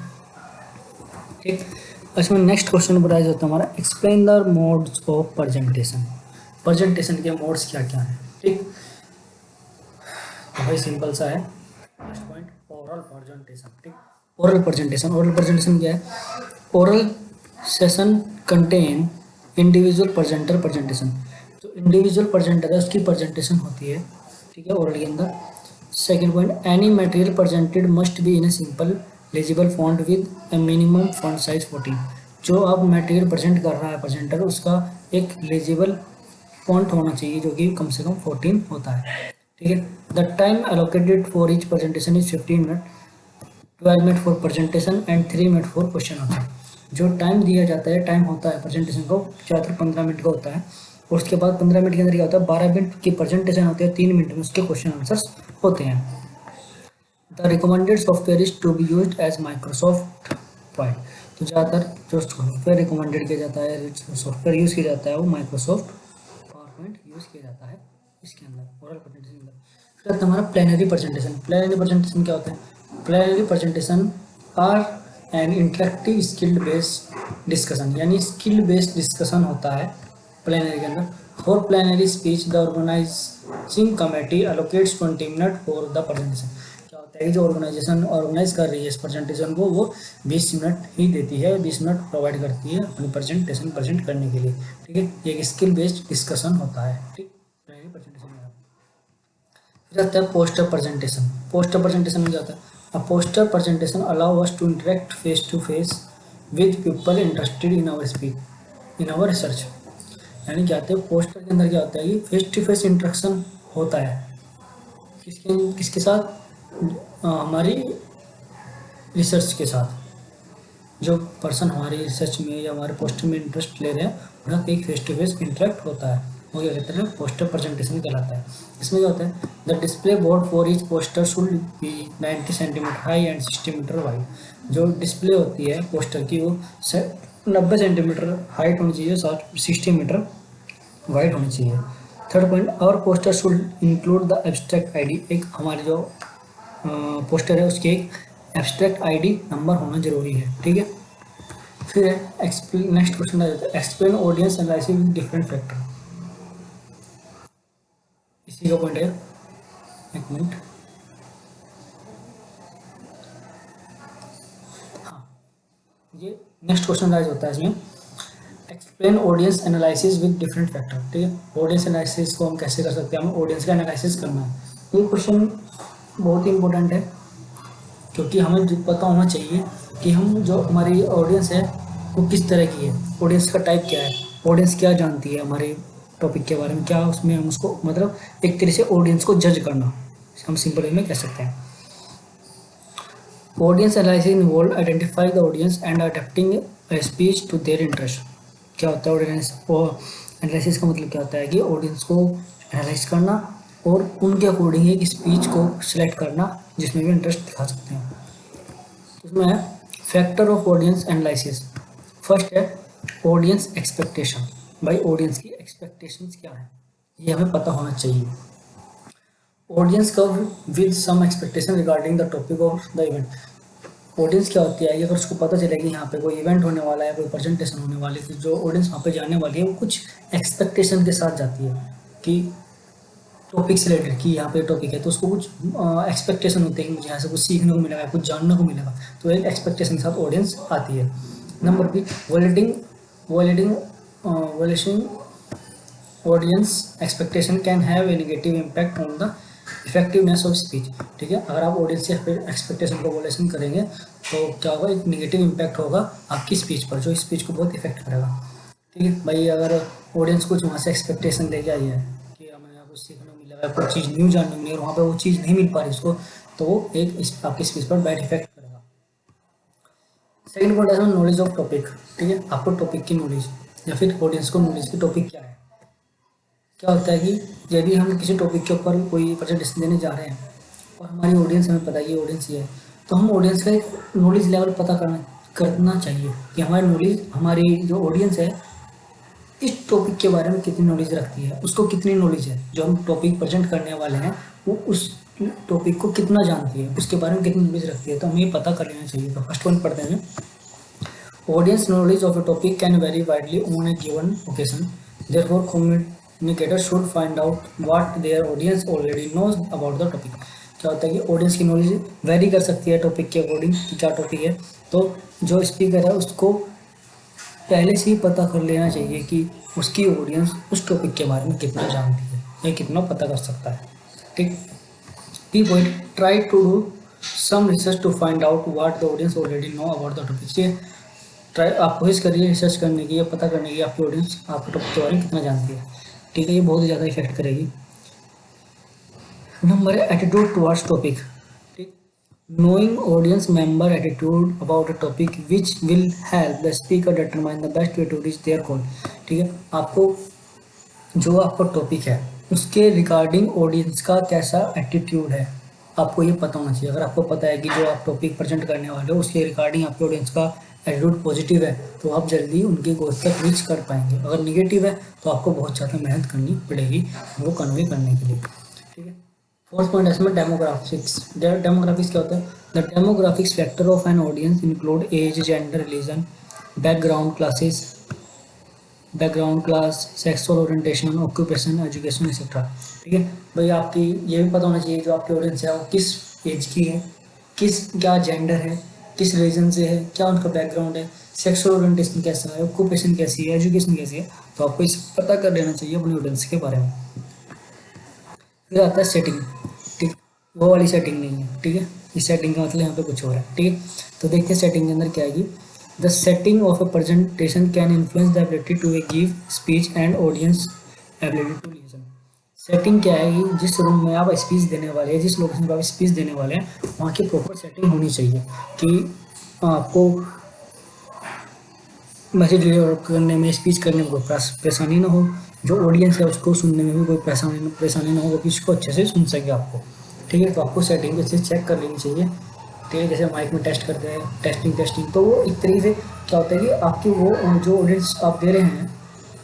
S2: ठीक। इसमें नेक्स्ट क्वेश्चन बताया जाता है हमारा, explain the modes of presentation. Presentation के मोड्स क्या क्या हैं, ठीक, तो भाई सिंपल सा है। फर्स्ट पॉइंट, ओरल प्रेजेंटेशन, ठीक। ओरल प्रेजेंटेशन, ओरल प्रेजेंटेशन क्या है, oral session contain individual presenter presentation. जो इंडिविजुअल प्रेजेंटर है उसकी प्रेजेंटेशन होती है, ठीक है, ओरल के अंदर। Second point, any material presented must be in a simple legible font with A minimum font size 14। जो आप मटेरियल प्रेजेंट कर रहा है प्रेजेंटर, उसका एक लेजिबल फॉन्ट होना चाहिए जो कि कम से कम 14 होता है, ठीक है। The time allocated for each presentation is 15 minute, 12 minute for presentation and 3 minute for question answer. जो टाइम दिया जाता है, टाइम होता है प्रेजेंटेशन को ज़्यादातर 15 मिनट का होता है, और उसके बाद 15 मिनट के अंदर क्या होता है, 12 मिनट की प्रेजेंटेशन होती है, 3 मिनट में उसके क्वेश्चन आंसर्स होते हैं। The recommended software is to be used as Microsoft point. तो ज़्यादातर जो सॉफ्टवेयर रिकमेंडेड किया जाता है, सॉफ्टवेयर यूज़ किया जाता है, वो माइक्रोसॉफ्ट पावर पॉइंट यूज़ किया जाता है इसके अंदर, ओरल प्रेजेंटेशन के अंदर। फिर हमारा प्लेनरी प्रेजेंटेशन। प्लेनरी प्रेजेंटेशन क्या होता है, plenary presentation are an interactive skill based discussion, यानी स्किल बेस्ड डिस्कशन होता है प्लेनरी के अंदर। For plenary speech the organising committee allocates 20 minute for the presentation. क्या होता है कि जो ऑर्गेनाइजेशन ऑर्गेनाइज कर रही है इस प्रेजेंटेशन को, वो 20 मिनट ही देती है, 20 मिनट प्रोवाइड करती है अपनी प्रेजेंटेशन प्रेजेंट करने के लिए, ठीक है। ये एक स्किल बेस्ड डिस्कशन होता है, ठीक, प्लेनरी प्रेजेंटेशन में। फिर आता है पोस्टर प्रेजेंटेशन। पोस्टर प्रेजेंटेशन में क्या होता है, a poster presentation allow us to interact face to face with people interested in our speech in our research. यानी क्या होता है, पोस्टर के अंदर क्या होता है कि फेस टू फेस इंटरेक्शन होता है, किसके किसके साथ, हमारी रिसर्च के साथ। जो पर्सन हमारी रिसर्च में या हमारे पोस्टर में इंटरेस्ट ले रहे हैं, उनका एक फेस टू फेस इंटरेक्ट होता है, वो क्या कहते हैं, पोस्टर प्रेजेंटेशन कहलाता है। इसमें क्या होता है, the display board for each poster should be 90 centimetre high and 60 metre wide. जो डिस्प्ले होती है पोस्टर की, वो 90 सेंटीमीटर हाइट होनी चाहिए, 60 मीटर वाइड होनी चाहिए। थर्ड पॉइंट, और poster should include the abstract ID. एक हमारे जो पोस्टर है उसके एक एब्स्ट्रैक्ट आईडी नंबर होना जरूरी है, ठीक है। फिर एक्सप्लेन, नेक्स्ट क्वेश्चन आ जाता है, explain audience analysis with different factor. इसी का पॉइंट है, एक मिनट, हाँ, ये नेक्स्ट क्वेश्चन राइज होता है इसमें, explain audience analysis with different factor. ठीक है, ऑडियंस एनालिसिस को हम कैसे कर सकते हैं, हमें ऑडियंस का एनालिसिस करना है। ये क्वेश्चन बहुत ही इंपॉर्टेंट है, क्योंकि हमें पता होना चाहिए कि हम जो हमारी ऑडियंस है वो किस तरह की है, ऑडियंस का टाइप क्या है, ऑडियंस क्या जानती है हमारे टॉपिक के बारे में, क्या उसमें हम उसको मतलब एक तरह से ऑडियंस को जज करना, हम सिंपल वे में कह सकते हैं। Audience analysis involve identify the audience and adapting a speech to their interest. क्या होता है ऑडियंस एनालिसिस का मतलब क्या होता है कि ऑडियंस को एनालाइज करना और उनके अकॉर्डिंग एक स्पीच को सिलेक्ट करना जिसमें भी इंटरेस्ट दिखा सकते हैं। इसमें है factor of audience analysis. First है ऑडियंस एक्सपेक्टेशन। भाई ऑडियंस की एक्सपेक्टेशंस क्या है ये हमें पता होना चाहिए। Audience come with some expectation regarding the topic of the event. Audience क्या होती है, अगर उसको पता चले कि यहाँ पे कोई इवेंट होने वाला है, कोई प्रेजेंटेशन होने वाली है, तो जो ऑडियंस वहाँ पे जाने वाली है वो कुछ एक्सपेक्टेशन के साथ जाती है कि टॉपिक से रिलेटेड, कि यहाँ पे टॉपिक है तो उसको कुछ एक्सपेक्टेशन होते हैं कि मुझे यहाँ से कुछ सीखने को मिलेगा, कुछ जानने को मिलेगा, तो एक एक्सपेक्टेशन के साथ ऑडियंस आती है। Number B violating audience expectation can have a negative impact on the effectiveness of speech. ठीक है, अगर आप ऑडियंस से एक्सपेक्टेशन को वॉलेशन करेंगे तो क्या होगा, एक नेगेटिव इम्पैक्ट होगा आपकी स्पीच पर, जो स्पीच को बहुत इफेक्ट करेगा। ठीक है भाई, अगर ऑडियंस कुछ वहाँ से एक्सपेक्टेशन लेके आई है कि हमें यहाँ कुछ सीखने को मिलेगा, कोई चीज़ न्यू जानने को मिलेगी, वहाँ पर वो चीज़ नहीं मिल पा रही उसको, तो वो एक आपकी स्पीच पर बैड इफेक्ट करेगा। सेकंड पॉइंट है नॉलेज ऑफ टॉपिक। ठीक है, आपको टॉपिक की नॉलेज या फिर ऑडियंस को नॉलेज की टॉपिक क्या है। क्या होता है कि यदि हम किसी टॉपिक के ऊपर कोई प्रेजेंटेशन देने जा रहे हैं और हमारी ऑडियंस हमें पता है ये ऑडियंस ये है, तो हम ऑडियंस का एक नॉलेज लेवल पता करना चाहिए कि हमारी जो ऑडियंस है इस टॉपिक के बारे में कितनी नॉलेज रखती है, उसको कितनी नॉलेज है, जो हम टॉपिक प्रेजेंट करने वाले हैं वो उस टॉपिक को कितना जानती है, उसके बारे में कितनी नॉलेज रखती है, तो हमें पता कर लेना चाहिए। तो फर्स्ट पॉइंट पढ़ते हैं, audience knowledge of A topic can very widely on A given occasion, therefore communicator should find out what their audience already knows about the topic। क्या होता है कि ऑडियंस की नॉलेज वेरी कर सकती है टॉपिक के अकॉर्डिंग कि क्या टॉपिक है, तो जो स्पीकर है उसको पहले से ही पता कर लेना चाहिए कि उसकी ऑडियंस उस टॉपिक के बारे में कितना जानती है या कितना पता कर सकता है। ठीक, B point try to do some research to find out what the audience already know about the topic. ये ट्राई आप कोशिश करिए रिसर्च करने की या पता करने की आपकी ऑडियंस आपके टॉपिक के बारे में कितना जानती है। ठीक है, ये बहुत ज़्यादा इफेक्ट करेगी। नंबर है एटीट्यूड टुवर्ड्स टॉपिक। ठीक, knowing audience member attitude about a topic which will help the speaker determine the best way to reach their goal. ठीक है, आपको जो आपका टॉपिक है उसके रिगार्डिंग ऑडियंस का कैसा एटीट्यूड है आपको ये पता होना चाहिए। अगर आपको पता है कि जो आप टॉपिक प्रेजेंट करने वाले हो उसके रिगार्डिंग आपके ऑडियंस का एटीट्यूड पॉजिटिव है तो आप जल्दी उनके गोल तक रीच कर पाएंगे। अगर निगेटिव है तो आपको बहुत ज़्यादा मेहनत करनी पड़ेगी वो कन्वे करने के लिए। ठीक है, फोर्थ पॉइंट है इसमें डेमोग्राफिक्स। डेमोग्राफिक्स क्या होता है, the demographics factor of an audience include age, gender, religion, background class, sexual orientation, occupation, education etcetera. ठीक है भाई, आपकी ये भी पता होना चाहिए जो आपकी ऑडियंस है वो किस एज की है, क्या जेंडर है, किस रीजन से है, क्या उनका बैकग्राउंड है, सेक्सुअल ओरिएंटेशन कैसा है, ऑक्यूपेशन कैसी है, एजुकेशन कैसी है, तो आपको इस पता कर लेना चाहिए अपनी ऑडियंस के बारे में। फिर आता है सेटिंग। ठीक, वो वाली सेटिंग नहीं है। ठीक है, इस सेटिंग का मतलब यहाँ पे कुछ और है। ठीक है, तो देखते हैं सेटिंग के अंदर क्या आएगी। The setting of a presentation can influence the ability to give speech and audience ability to listen. Setting क्या है कि जिस रूम में आप स्पीच देने वाले हैं, जिस लोकेशन पर आप स्पीच देने वाले हैं, वहाँ की प्रॉपर सेटिंग होनी चाहिए कि आपको मैसेज डिलीवर करने में, स्पीच करने में कोई परेशानी ना हो, जो ऑडियंस है उसको सुनने में भी कोई परेशानी ना हो, कि उसको अच्छे से सुन सके आपको। ठीक है, तो आपको सेटिंग अच्छे से चेक कर लेनी चाहिए। ठीक है, जैसे माइक में टेस्ट करते हैं, टेस्टिंग, तो वो एक तरीके से क्या होता है कि आपकी वो जो ऑडियंस आप दे रहे हैं,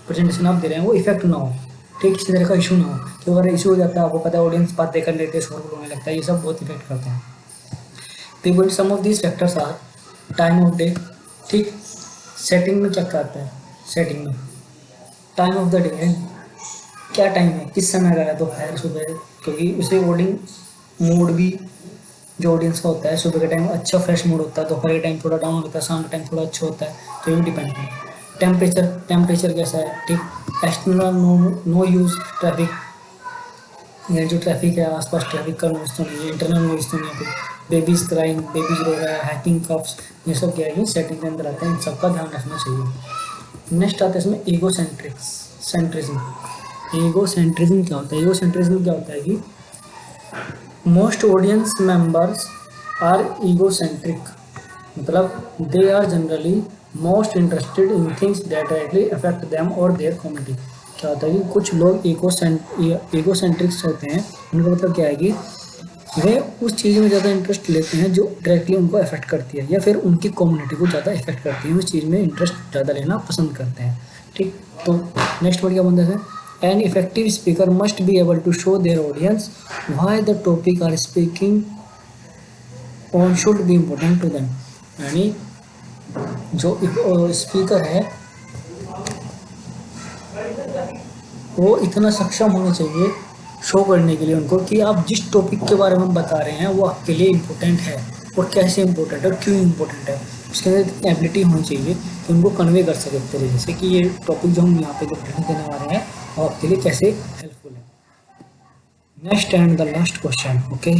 S2: प्रेजेंटेशन आप दे रहे हैं, वो इफेक्ट ना हो। ठीक, किसी तरह का इशू ना हो, तो अगर इशू हो जाता है आपको पता है ऑडियंस बातें कर लेते हैं, शोर होने लगता है, ये सब बहुत इफेक्ट करते हैं। तो some of these factors are time of day. ठीक, सेटिंग में क्या करता है, सेटिंग में टाइम ऑफ द डे है, क्या टाइम है, किस समय का है, दोपहर, सुबह, क्योंकि उसे वर्डिंग मोड भी जो ऑडियंस का होता है, सुबह के टाइम अच्छा फ्रेश मूड होता है, दोपहर के टाइम थोड़ा डाउन होता है, शाम के टाइम थोड़ा अच्छा होता है, तो ये भी डिपेंड करता है। टेम्परेचर कैसा है, ठीक। एक्सटर्नल नो यूज़ ट्रैफिक, ये जो ट्रैफिक है आसपास ट्रैफिक का नॉइस तो नहीं है, इंटरनल नॉइस तो नहीं है, कोई बेबीज क्राइंग, बेबीज रो रहा है, हैकिंग कफ्स, ये सब क्या है ये सेटिंग के अंदर आते हैं, इन सबका ध्यान रखना चाहिए। नेक्स्ट आता है इसमें ईगो सेंट्रिज्म। ईगो सेंट्रिज्म क्या होता है? ईगो सेंट्रिज्म क्या होता है कि most audience members are egocentric, मतलब they are generally most interested in things that directly affect them और देयर कम्युनिटी। क्या होता है कि कुछ लोग ईगो सेंट्रिक्स होते हैं, उनका मतलब क्या है कि वे उस चीज़ में ज़्यादा इंटरेस्ट लेते हैं जो डायरेक्टली उनको अफेक्ट करती है या फिर उनकी कम्युनिटी को ज़्यादा इफेक्ट करती है, उस चीज़ में इंटरेस्ट ज़्यादा लेना पसंद करते हैं, ठीक। तो नेक्स्ट वर्ड क्या बनता है? An effective speaker must be able to show their audience why the topic are speaking on should be important to them. यानी जो स्पीकर है वो इतना सक्षम होना चाहिए शो करने के लिए उनको कि आप जिस टॉपिक के बारे में बता रहे हैं वो आपके लिए इम्पोर्टेंट है और कैसे इम्पोर्टेंट है और क्यों इम्पोर्टेंट है, उसके अंदर एबिलिटी होनी चाहिए कि उनको कन्वे कर सके एक तरीके से कि ये टॉपिक जो हम यहाँ पे प्रेजेंट देने वाले हैं वो आपके लिए कैसे हेल्पफुल है। Next and the last question, okay.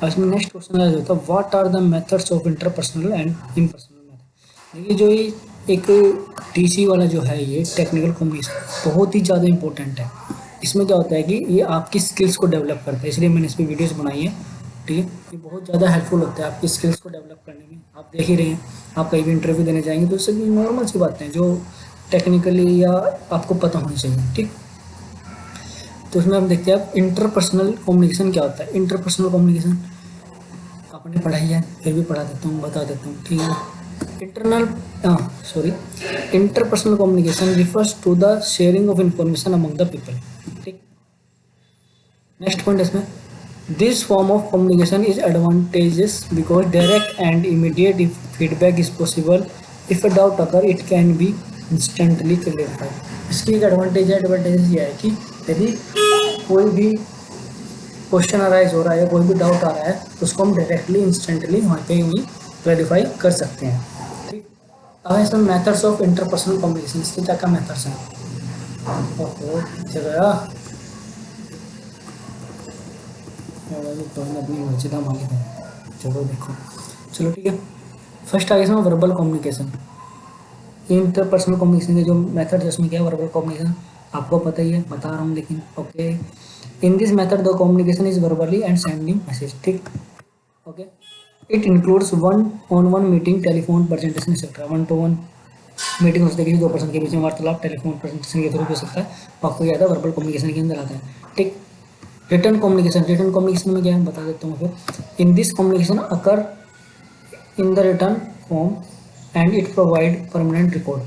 S2: इसमें नेक्स्ट क्वेश्चन होता है what are the methods of interpersonal and impersonal method. देखिए जो ये एक टीसी वाला जो है ये टेक्निकल कम्युनिकेशन बहुत ही ज़्यादा इंपॉर्टेंट है। इसमें क्या होता है कि ये आपकी स्किल्स को डेवलप करता है, इसलिए मैंने इस पर वीडियोस बनाई है, ठीक है। ये बहुत ज़्यादा हेल्पफुल होता है आपकी स्किल्स को डेवलप करने में। आप देख ही रहे हैं, आप कहीं भी इंटरव्यू देने जाएंगे तो इससे नॉर्मल सी बातें हैं जो टेक्निकली या आपको पता होनी चाहिए, ठीक। तो उसमें हम देखते हैं इंटरपर्सनल कम्युनिकेशन क्या होता है। इंटरपर्सनल कम्युनिकेशन आपने पढ़ा ही है, फिर भी पढ़ा देता हूँ, बता देता हूँ, ठीक है। Interpersonal communication refers to the sharing of information among the people, ठीक। नेक्स्ट पॉइंट इसमें this form of communication is advantages because direct and immediate feedback is possible, if a doubt occur it can be instantly clarified. इसकी एक advantage ये है कि यदि कोई भी क्वेश्चन अराइज हो रहा है या कोई भी डाउट आ रहा है तो उसको हम डायरेक्टली इंस्टेंटली वहाँ पे ही क्लैरिफाई कर सकते हैं, ठीक। अब इसमें मेथड्स ऑफ इंटरपर्सनल कम्युनिकेशन, इसके क्या क्या मेथड्स हैं? ओहो चलो अपनी मर्जिदा मालिक है, चलो देखो, चलो ठीक है। फर्स्ट आगे इसमें वर्बल कम्युनिकेशन। इंटरपर्सनल कम्युनिकेशन के जो मेथड है उसमें क्या है? वर्बल कम्युनिकेशन आपको पता ही है, बता रहा हूँ लेकिन, okay. In this method the communication is verbally and sending message, ठीक, okay. It includes one on one meeting, telephone presentation etcetera. 1-to-1 meeting हो सकती है किसी दो पर्सन के बीच में, वार्तालाप टेलीफोन प्रेजेंटेशन के थ्रू हो सकता है, आपको याद है वर्बल कम्युनिकेशन के अंदर आता है, ठीक। रिटर्न कम्युनिकेशन में क्या है बता देता हूँ फिर। In this communication occur in the return form and it provide permanent record,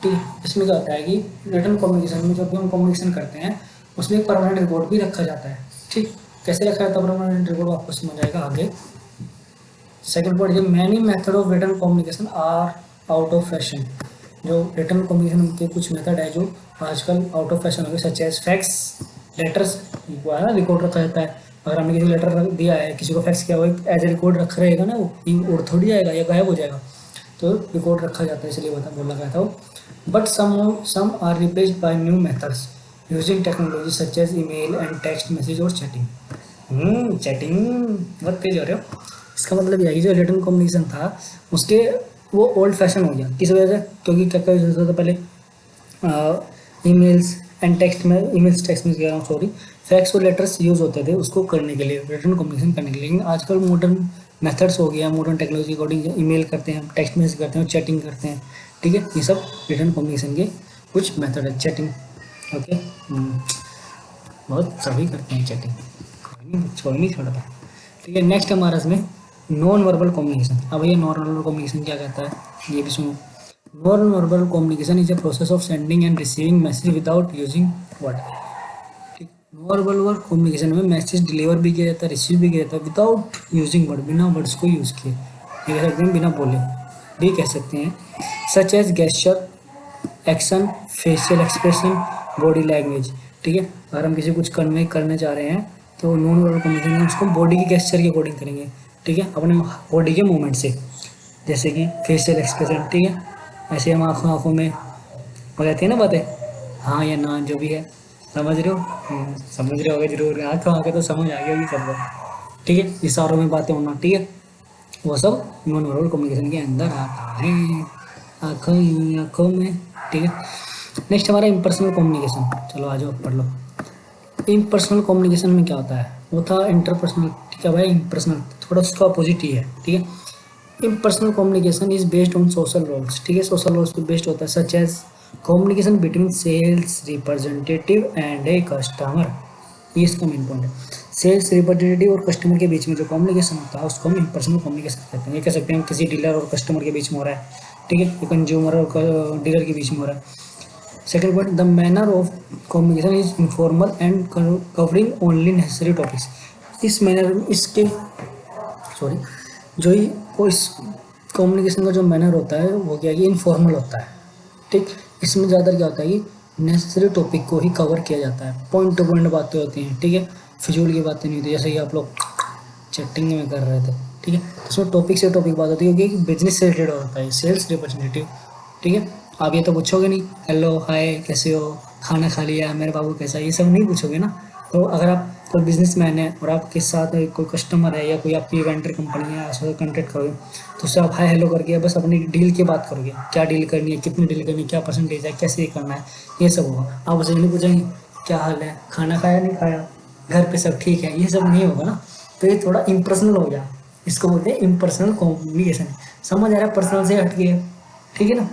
S2: ठीक है। इसमें क्या होता है कि रिटर्न कम्युनिकेशन में जो भी हम कम्युनिकेशन करते हैं उसमें एक परमानेंट रिकॉर्ड भी रखा जाता है, ठीक। कैसे रखा जाता है परमानेंट रिकॉर्ड आपको समझ आएगा आगे। सेकंड पॉइंट है many method of return communication are out of fashion. जो रिटर्न कम्युनिकेशन के कुछ मेथड है जो आजकल आउट ऑफ फैशन हो गए, सच एज फैक्स लेटर्स, वो है ना रिकॉर्ड रखा जाता है। अगर हमने किसी को लेटर दिया है, किसी को फैक्स किया हुआ है, एज ए रिकॉर्ड रखा रहेगा ना, वो उड़ थोड़ी जाएगा या गायब हो जाएगा, तो रिकॉर्ड रखा जाता है, इसलिए बोला गया था वो। But some are replaced by new methods using technology such as email and text message और चैटिंग। चैटिंग बहुत तेज हो रहे हो। इसका मतलब यही जो रिटर्न कम्युनिकेशन था उसके वो ओल्ड फैशन हो गया, किस वजह से? क्योंकि क्या यूज होता था पहले ईमेल्स एंड टेक्स्ट में, ईमेल्स टेक्स्ट में कह रहा हूँ सॉरी, फैक्स और लेटर्स यूज़ होते थे उसको करने के लिए, रिटर्न कम्युनिकेशन करने के लिए। लेकिन आजकल मॉडर्न मेथड्स हो गया, मॉडर्न टेक्नोलॉजी अकॉर्डिंग ईमेल करते हैं, टेक्स्ट मैसेज करते हैं, चैटिंग करते हैं, ठीक है। ये सब रिटर्न कम्युनिकेशन के कुछ मेथड है। चैटिंग, ओके, बहुत सभी करते हैं चैटिंग, कोई नहीं छोड़ता, ठीक है। नेक्स्ट हमारा इसमें नॉन वर्बल कम्युनिकेशन। अब ये नॉन वर्बल कम्युनिकेशन क्या कहता है ये भी सुनो। Non verbal communication is a process of sending end receiving message without using word, ठीक। नॉन वर्बल कम्युनिकेशन में मैसेज डिलीवर भी किया जाता है, रिसीव भी किया जाता है विदाउट यूजिंग वर्ड, बिना वर्ड्स को यूज़ किए, ये कह सकते हैं बिना बोले भी कह सकते हैं। Such as gesture, action, facial expression, body language, ठीक है। अगर हम किसी कुछ करने जा रहे हैं तो नॉन वर्बल कम्युनिकेशन उसको बॉडी के गेस्चर के अकॉर्डिंग करेंगे, ठीक है, अपने बॉडी के मूवमेंट से, जैसे कि फेशियल एक्सप्रेशन, ठीक है, ऐसे हम आँखों में हो जाती है ना बातें, हाँ या ना जो भी है, समझ रहे हो, समझ रहे होगे जरूर, आँखों आके तो समझ आ गई होगी सबको, ठीक है, इशारों में बातें होना, ठीक है, वो सब नॉन वर्बल कम्युनिकेशन के अंदर आता है, आँखों में, ठीक है। नेक्स्ट हमारा इम्पर्सनल कम्युनिकेशन, चलो आ जाओ पढ़ लो। इम्पर्सनल कम्युनिकेशन में क्या होता है, वो था इंटरपर्सनल, ठीक है भाई, इम्पर्सनल थोड़ा उसका अपोजिट ही है, ठीक है। Impersonal communication is based on social roles, ठीक है, सोशल रोल्स पे बेस्ड होता है, such as communication between sales representative and a customer, ये इसका मेन पॉइंट है। सेल्स रिप्रेजेंटेटिव और कस्टमर के बीच में जो कम्युनिकेशन होता है उसको हम इम्पर्सनल कम्युनिकेशन कहते हैं। ये कह सकते हैं किसी डीलर और कस्टमर के बीच में हो रहा है, ठीक है, कंज्यूमर और डीलर के बीच में हो रहा है। Second point, the manner of communication is informal and covering only necessary topics. इस मैनर इसके सॉरी जो ही वो इस कम्युनिकेशन का जो मैनर होता है वो क्या है कि इनफॉर्मल होता है, ठीक। इसमें ज़्यादा क्या होता है कि नेसेसरी टॉपिक को ही कवर किया जाता है, पॉइंट टू पॉइंट बातें होती हैं, ठीक है, फिजूल की बातें नहीं होती, जैसे कि आप लोग चैटिंग में कर रहे थे, ठीक है, तो उसमें टॉपिक से टॉपिक बात होती है क्योंकि बिजनेस से रिलेटेड होता है, सेल्स रिप्रेजेंटेटिव, ठीक है। आप ये तो पूछोगे नहीं हेलो हाय कैसे हो, खाना खा लिया, मेरे बाबू कैसा, ये सब नहीं पूछोगे ना। तो अगर आप कोई बिजनेसमैन है और आपके साथ कोई कस्टमर है या कोई आपकी वेंडर कंपनी है, उससे कॉन्टेक्ट करोगे तो उससे आप हाय हेलो करके बस अपनी डील की बात करोगे, क्या डील करनी है, कितनी डील करनी है, क्या परसेंटेज है, कैसे करना है, ये सब होगा। आप उससे नहीं पूछेंगे क्या हाल है, खाना खाया नहीं खाया, घर पे सब ठीक है, ये सब नहीं होगा ना। तो ये थोड़ा इम्पर्सनल हो गया, इसको बोलते हैं इम्पर्सनल कम्युनिकेशन। समझ आ रहा है, पर्सनल से हट गया, ठीक है ना।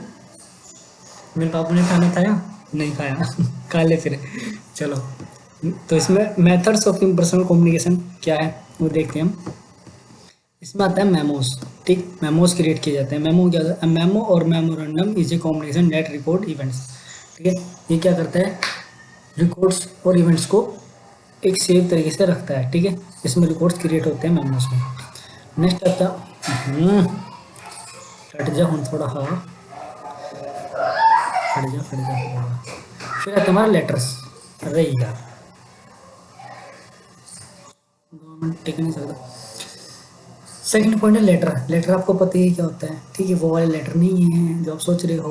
S2: मेरे बाबू ने खाना खाया नहीं खाया खा ले फिर, चलो। तो इसमें मेथड्स ऑफ इम्पर्सनल कम्युनिकेशन क्या है वो देखते हैं हम। इसमें आता है मेमोज, ठीक, मेमोज क्रिएट किए जाते हैं। मेमो क्या होता है, मेमो और memorandum is a communication that record events, ठीक है, ये क्या करता है, रिकॉर्ड्स और इवेंट्स को एक सेव तरीके से रखता है, ठीक है, इसमें रिकॉर्ड्स क्रिएट होते हैं मेमोज में। नेक्स्ट आता हट जा हम थोड़ा, हाँ हट जा हट जा, फिर आता हमारा लेटर्स। अरे यार 2 मिनट टिक नहीं सकता। सेकंड पॉइंट है लेटर। लेटर आपको पता ही क्या होता है, ठीक है, वो वाले लेटर नहीं है जो आप सोच रहे हो,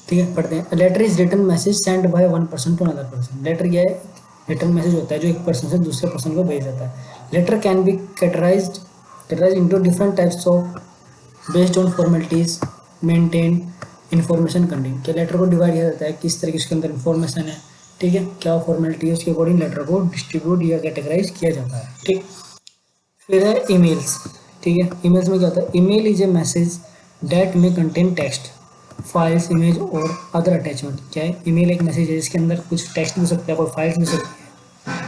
S2: ठीक है, पढ़ते हैं। Letter is written message send by one person to another person. Letter क्या है, रिटन मैसेज होता है जो एक पर्सन से दूसरे पर्सन को भेज जाता है। Letter can be categorised into different types of based on formalities maintain information content. क्या लेटर को डिवाइड किया जाता है किस तरीके उसके अंदर इन्फॉर्मेशन है, ठीक है, क्या फॉर्मेलिटी है, उसके अकॉर्डिंग लेटर को डिस्ट्रीब्यूट या कैटेगराइज किया जाता है, ठीक। फिर है ईमेल्स, ठीक है, ईमेल्स में क्या होता है, email is a message that may contain text files image और अदर अटैचमेंट। क्या है, ईमेल एक मैसेज है जिसके अंदर कुछ टेक्स्ट भी हो सकता है, कोई फाइल्स भी हो सकती है,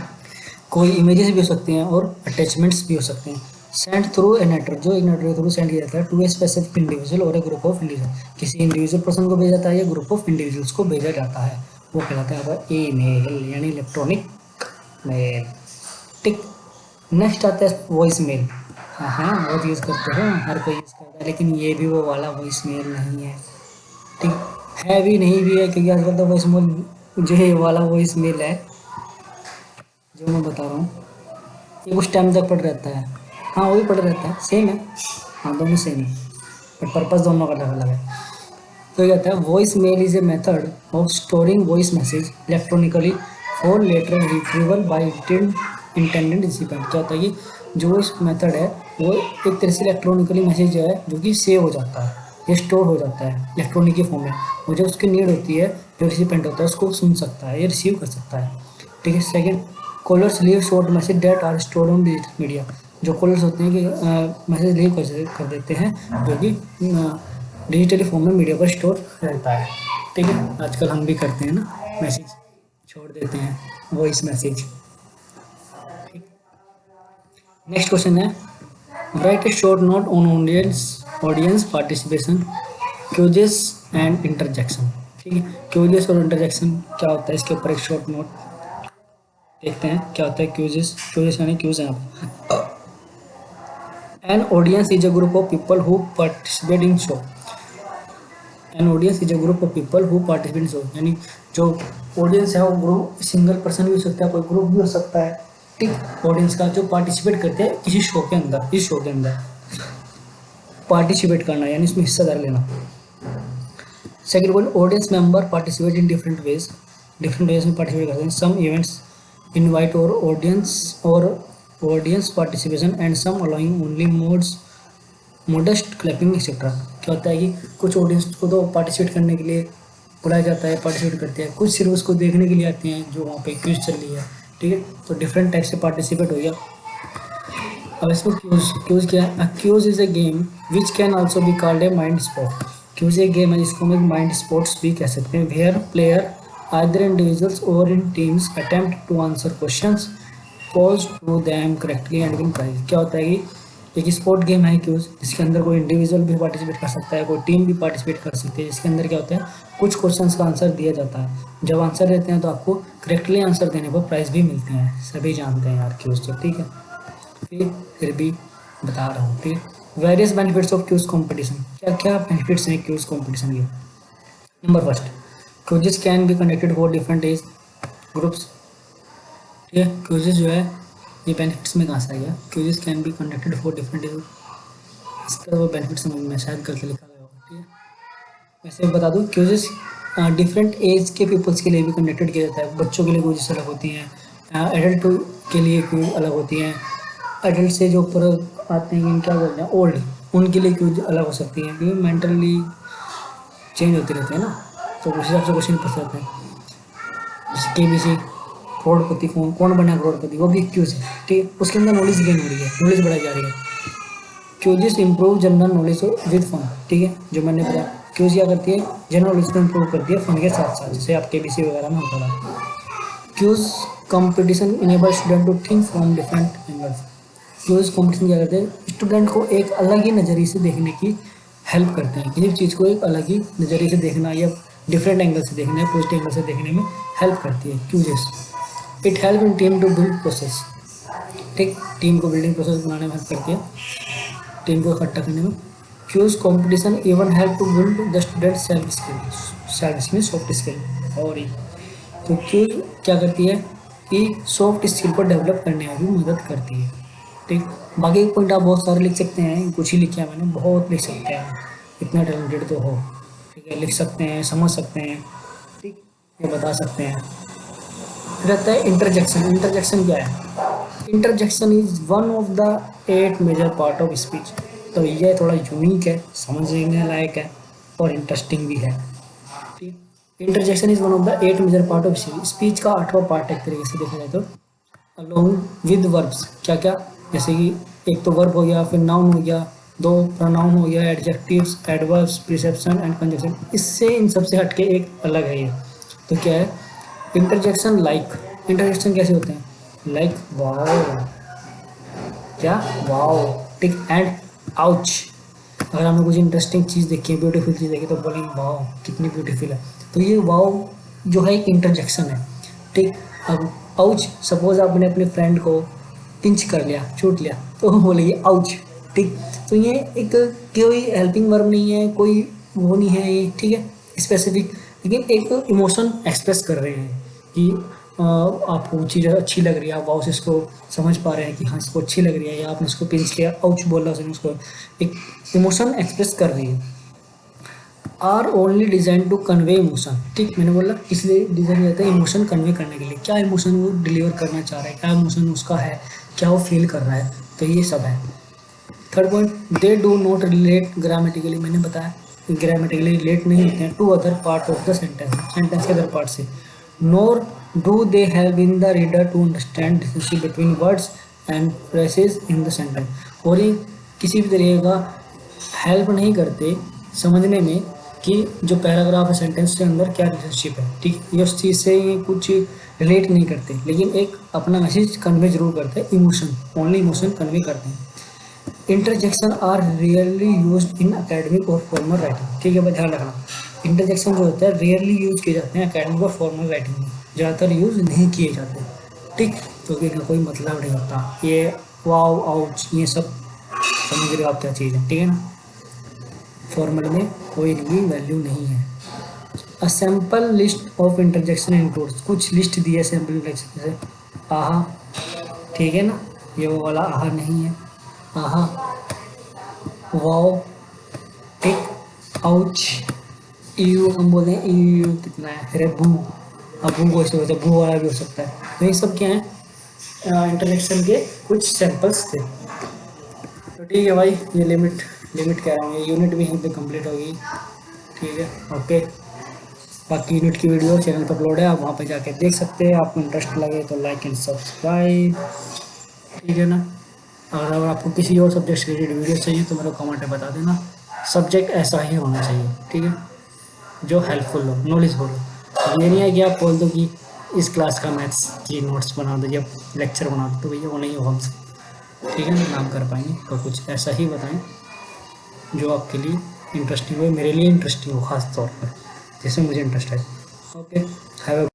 S2: कोई इमेजेस भी हो सकती हैं और अटैचमेंट्स भी हो सकते हैं। सेंड थ्रू ए नेटवर्क, जो एक नेटवर्क थ्रू सेंड किया जाता है टू ए स्पेसिफिक इंडिविजुअल और ए ग्रुप ऑफ इंडिविजुअल। किसी इंडिविजुअल पर्सन को भेजा जाता है या ग्रुप ऑफ इंडिविजुअल्स को भेजा जाता है, वो कहलाता है आपका ईमेल यानी इलेक्ट्रॉनिक मेल, ठीक। नेक्स्ट आता है वॉइस मेल। हाँ हाँ बहुत यूज़ करते हैं, हर कोई यूज़ करता है, लेकिन ये भी वो वाला वॉइस मेल नहीं है, ठीक है, भी नहीं भी है, क्योंकि आजकल तो वॉइस मेल जो है वाला वॉइस मेल है जो मैं बता रहा हूँ, ये कुछ टाइम तक पड़ रहता है। हाँ वही पड़ रहता है, सेम है, हाँ दोनों सेम है, बट पर्पस दोनों का अलग अलग है। तो ये कहता है voice mail is a method of storing voice message electronically for later retrieval by intended recipient. क्या होता है कि जो इस मेथड है वो एक तरह से इलेक्ट्रॉनिकली मैसेज जो है जो कि सेव हो जाता है, ये स्टोर हो जाता है इलेक्ट्रॉनिक के फॉर्म में, और जब उसकी नीड होती है जो रिसिपेंट होता है उसको सुन सकता है या रिसीव कर सकता है, ठीक है। Second, callers leave short message that are stored on digital media. जो कॉलर्स होते हैं कि मैसेज लीव कर देते हैं जो कि डिजिटली फॉर्म में मीडिया पर स्टोर रहता है, ठीक है, आजकल हम भी करते हैं ना, मैसेज छोड़ देते हैं वॉइस मैसेज। नेक्स्ट क्वेश्चन है write a short note on audience participation quizzes and interjection, ठीक है, क्यूजेस और इंटरजेक्शन क्या होता है, इसके ऊपर एक शॉर्ट नोट देखते हैं क्या होता है। क्यूजेस यानी क्यूज है आप। An audience is a group of people who participate in show. An audience is a group of people who participate in show, यानी जो ऑडियंस है वो ग्रुप सिंगल पर्सन भी हो सकता है, कोई ग्रुप भी हो सकता है, ठीक, ऑडियंस का जो पार्टिसिपेट करते हैं किसी शो के अंदर, इस शो के अंदर पार्टिसिपेट करना यानी इसमें हिस्सेदार लेना। Second point, audience member participate in different ways में पार्टिसिपेट करते हैं। सम इवेंट्स इनवाइट और audience participation and some allowing only modest clapping etcetera. क्या होता है कि कुछ ऑडियंस को तो पार्टिसिपेट करने के लिए बुलाया जाता है, पार्टिसिपेट करते हैं, कुछ सिर्फ उसको देखने के लिए आते हैं जो वहाँ पे क्विज चल रही है। ठीक है, तो डिफरेंट टाइप से पार्टिसिपेट हो गया। अब इसमें क्यूज क्या है? Quiz is a game which can also be called a mind sport. Quiz एक गेम है जिसको हम एक माइंड स्पोर्ट्स भी कह सकते हैं। वेयर प्लेयर आइदर इंडिविजुअल्स और in teams attempt to answer questions posed to them correctly and win prize. क्या होता है कि एक स्पोर्ट गेम है क्यूज, जिसके अंदर कोई इंडिविजुअल भी पार्टिसिपेट कर सकता है, कोई टीम भी पार्टिसिपेट कर सकती है। जिसके अंदर क्या होता है, कुछ क्वेश्चंस का आंसर दिया जाता है। जब आंसर देते हैं तो आपको करेक्टली आंसर देने पर प्राइज भी मिलते हैं। सभी जानते हैं यार क्यूज तो, ठीक है, फिर भी बता रहा हूँ। ठीक है, various benefits of quiz competition. क्या क्या बेनिफिट्स हैं क्यूज कॉम्पिटिशन के? Number first, quizzes can be conducted for different age groups. ठीक है, क्यूजेस जो है ये बेनिफिट्स में कहाँ से आ गया? Quizzes can be conducted for different age, इसका वो बेनिफिट्स में शायद करके लिखा गया होगा। ठीक है, वैसे बता दूँ, क्यूजेस डिफरेंट एज के पीपल्स के लिए भी कंडक्टेड किया जाता है। बच्चों के लिए क्यूजेस अलग होती हैं, एडल्ट के लिए क्यूज अलग होती हैं, एडल्ट से जो ऊपर आते हैं क्या बोलते हैं ओल्ड, उनके लिए क्यूज अलग हो सकती हैं क्योंकि मेंटली चेंज होते रहते हैं ना, तो उस हिसाब से क्वेश्चन पूछ सकते हैं। जैसे KBC करोड़पति कौन बना करोड़पति, वो भी क्यूज है। ठीक है, उसके अंदर नॉलेज गेन हो रही है, नॉलेज बढ़ाई जा रही है। Quizzes improve general knowledge with fun. ठीक है, जो मैंने बताया क्यूज क्या करती है, जनरल नॉलेज को इंप्रूव करती है फन के साथ साथ, जैसे आप KBC वगैरह में होता था। Quiz competition enable student to think from different angles. Quiz competition क्या करते हैं, स्टूडेंट को एक अलग ही नज़रिए से देखने की हेल्प करते हैं। किसी भी चीज़ को एक अलग ही नज़रिए से देखना या डिफरेंट एंगल से देखना या पॉजिटिव एंगल से देखने में हेल्प करती है quizzes. It help in team to build process. ठीक, टीम को बिल्डिंग प्रोसेस बनाने में हेल्प करती है, टीम को इकट्ठा करने में। Quiz competition even help to build the student self skill soft skill. और तो क्यूज क्या करती है कि सॉफ्ट स्किल को डेवलप करने में भी मदद करती है। ठीक, बाकी पॉइंट आप बहुत सारे लिख सकते हैं, कुछ ही लिखे हैं मैंने, बहुत लिख सकते हैं, इतना टैलेंटेड तो हो। ठीक है, लिख सकते हैं, समझ सकते हैं, ठीक, ये बता सकते हैं। फिर आता है इंटरजेक्शन। इंटरजेक्शन क्या है? Interjection is one of the 8 major part of speech. तो ये थोड़ा यूनिक है, समझने लायक है और इंटरेस्टिंग भी है। ठीक, interjection is one of the 8 major part of speech का 8वां पार्ट एक तरीके से देखा जाए तो। अलोंग विद वर्ब्स, क्या क्या, जैसे कि एक तो वर्ब हो गया, फिर नाउन हो गया, 2 प्रोनाउन हो गया, adjectives, adverbs, perception and conjunction. इससे इन सबसे हटके एक अलग है ये। तो क्या है इंटरजेक्शन? लाइक, इंटरजेक्शन कैसे होते हैं? लाइक वाओ, क्या वाओ, ठीक, एंड आउच। अगर हमने कुछ इंटरेस्टिंग चीज़ देखी है, ब्यूटीफुल चीज़ देखी, तो बोलेंगे वाओ कितनी ब्यूटीफुल है। तो ये वाओ जो है एक इंटरजेक्शन है। ठीक, अब आउच, सपोज आपने अपने फ्रेंड को पिंच कर लिया, छूट लिया, तो बोलेंगे आउच। ठीक, तो ये एक कोई हेल्पिंग वर्ब नहीं है, कोई वो नहीं है ये, ठीक है, स्पेसिफिक, लेकिन एक इमोशन एक्सप्रेस कर रहे हैं कि आपको चीज़ अच्छी लग रही है, आप वाओ से इसको समझ पा रहे हैं कि हाँ इसको अच्छी लग रही है, या आपने इसको पिंच किया, आउच बोला, उसको एक इमोशन एक्सप्रेस कर रही है। Are only design to convey emotion. ठीक, मैंने बोला इसलिए डिज़ाइन रहता है इमोशन कन्वे करने के लिए, क्या इमोशन वो डिलीवर करना चाह रहा है, क्या इमोशन उसका है, क्या वो फील कर रहा है, तो ये सब है। Third point, they do not relate grammatically. मैंने बताया ग्रामेटिकली रिलेट नहीं होते हैं to other part of the sentence के अदर पार्ट से। Nor do they help in the reader to understand difference between words and phrases in the sentence. और ये किसी भी तरीके का हेल्प नहीं करते समझने में कि जो पैराग्राफ है सेंटेंस के अंदर क्या रिलेशनशिप है। ठीक, ये उस चीज़ से ये कुछ रिलेट नहीं करते, लेकिन एक अपना मैसेज कन्वे जरूर करते हैं, इमोशन, ओनली इमोशन कन्वे करते हैं। Interjection are rarely used in academic और फॉर्मल राइटिंग। ठीक है, बस ध्यान रखना, इंटरजेक्शन जो होता है रेयरली यूज किए जाते हैं एकेडमिक और फॉर्मल राइटिंग में, ज़्यादातर यूज नहीं किए जाते। ठीक, तो इनका कोई मतलब नहीं होता। ये वाओ, आउच, ये सब समझ रहे हो आप क्या चीज़ है, ठीक है ना। फॉर्मल में कोई इनकी वैल्यू नहीं है। A sample list of interjection includes, कुछ लिस्ट दी है सैम्पल इंटरजेक्शन जैसे आहा, ठीक है ना, ये वो वाला आहा नहीं है। आहा, वाओ, टिक, आउच, यू हम बोले यू कितना है, फिर बू, अब बू को ऐसे होता है, बू वाला भी हो सकता है। तो ये सब क्या है, इंटरेक्शन के कुछ सैंपल्स थे। तो ठीक है भाई, ये लिमिट लिमिट कह रहा हूँ, ये यूनिट भी यहीं पे कंप्लीट होगी। ठीक है, ओके। बाकी यूनिट की वीडियो चैनल पर अपलोड है, आप वहाँ पे जाके देख सकते हैं। आपको इंटरेस्ट लगे तो लाइक एंड सब्सक्राइब, ठीक है ना। और अगर आपको किसी और सब्जेक्ट से रिलेटेड वीडियो चाहिए तो मेरे कमेंट में बता देना। सब्जेक्ट ऐसा ही होना चाहिए, ठीक है, जो हेल्पफुल हो, नॉलेजफुल हो। ये नहीं है कि आप बोल दो कि इस क्लास का मैथ्स की नोट्स बना दो या लेक्चर बना दो, तो भैया वो नहीं हो हमसे, ठीक है ना, नाम कर पाएंगे। तो कुछ ऐसा ही बताएं जो आपके लिए इंटरेस्टिंग हो, मेरे लिए इंटरेस्टिंग हो, खास तौर पर जिसमें मुझे इंटरेस्ट है। Okay, have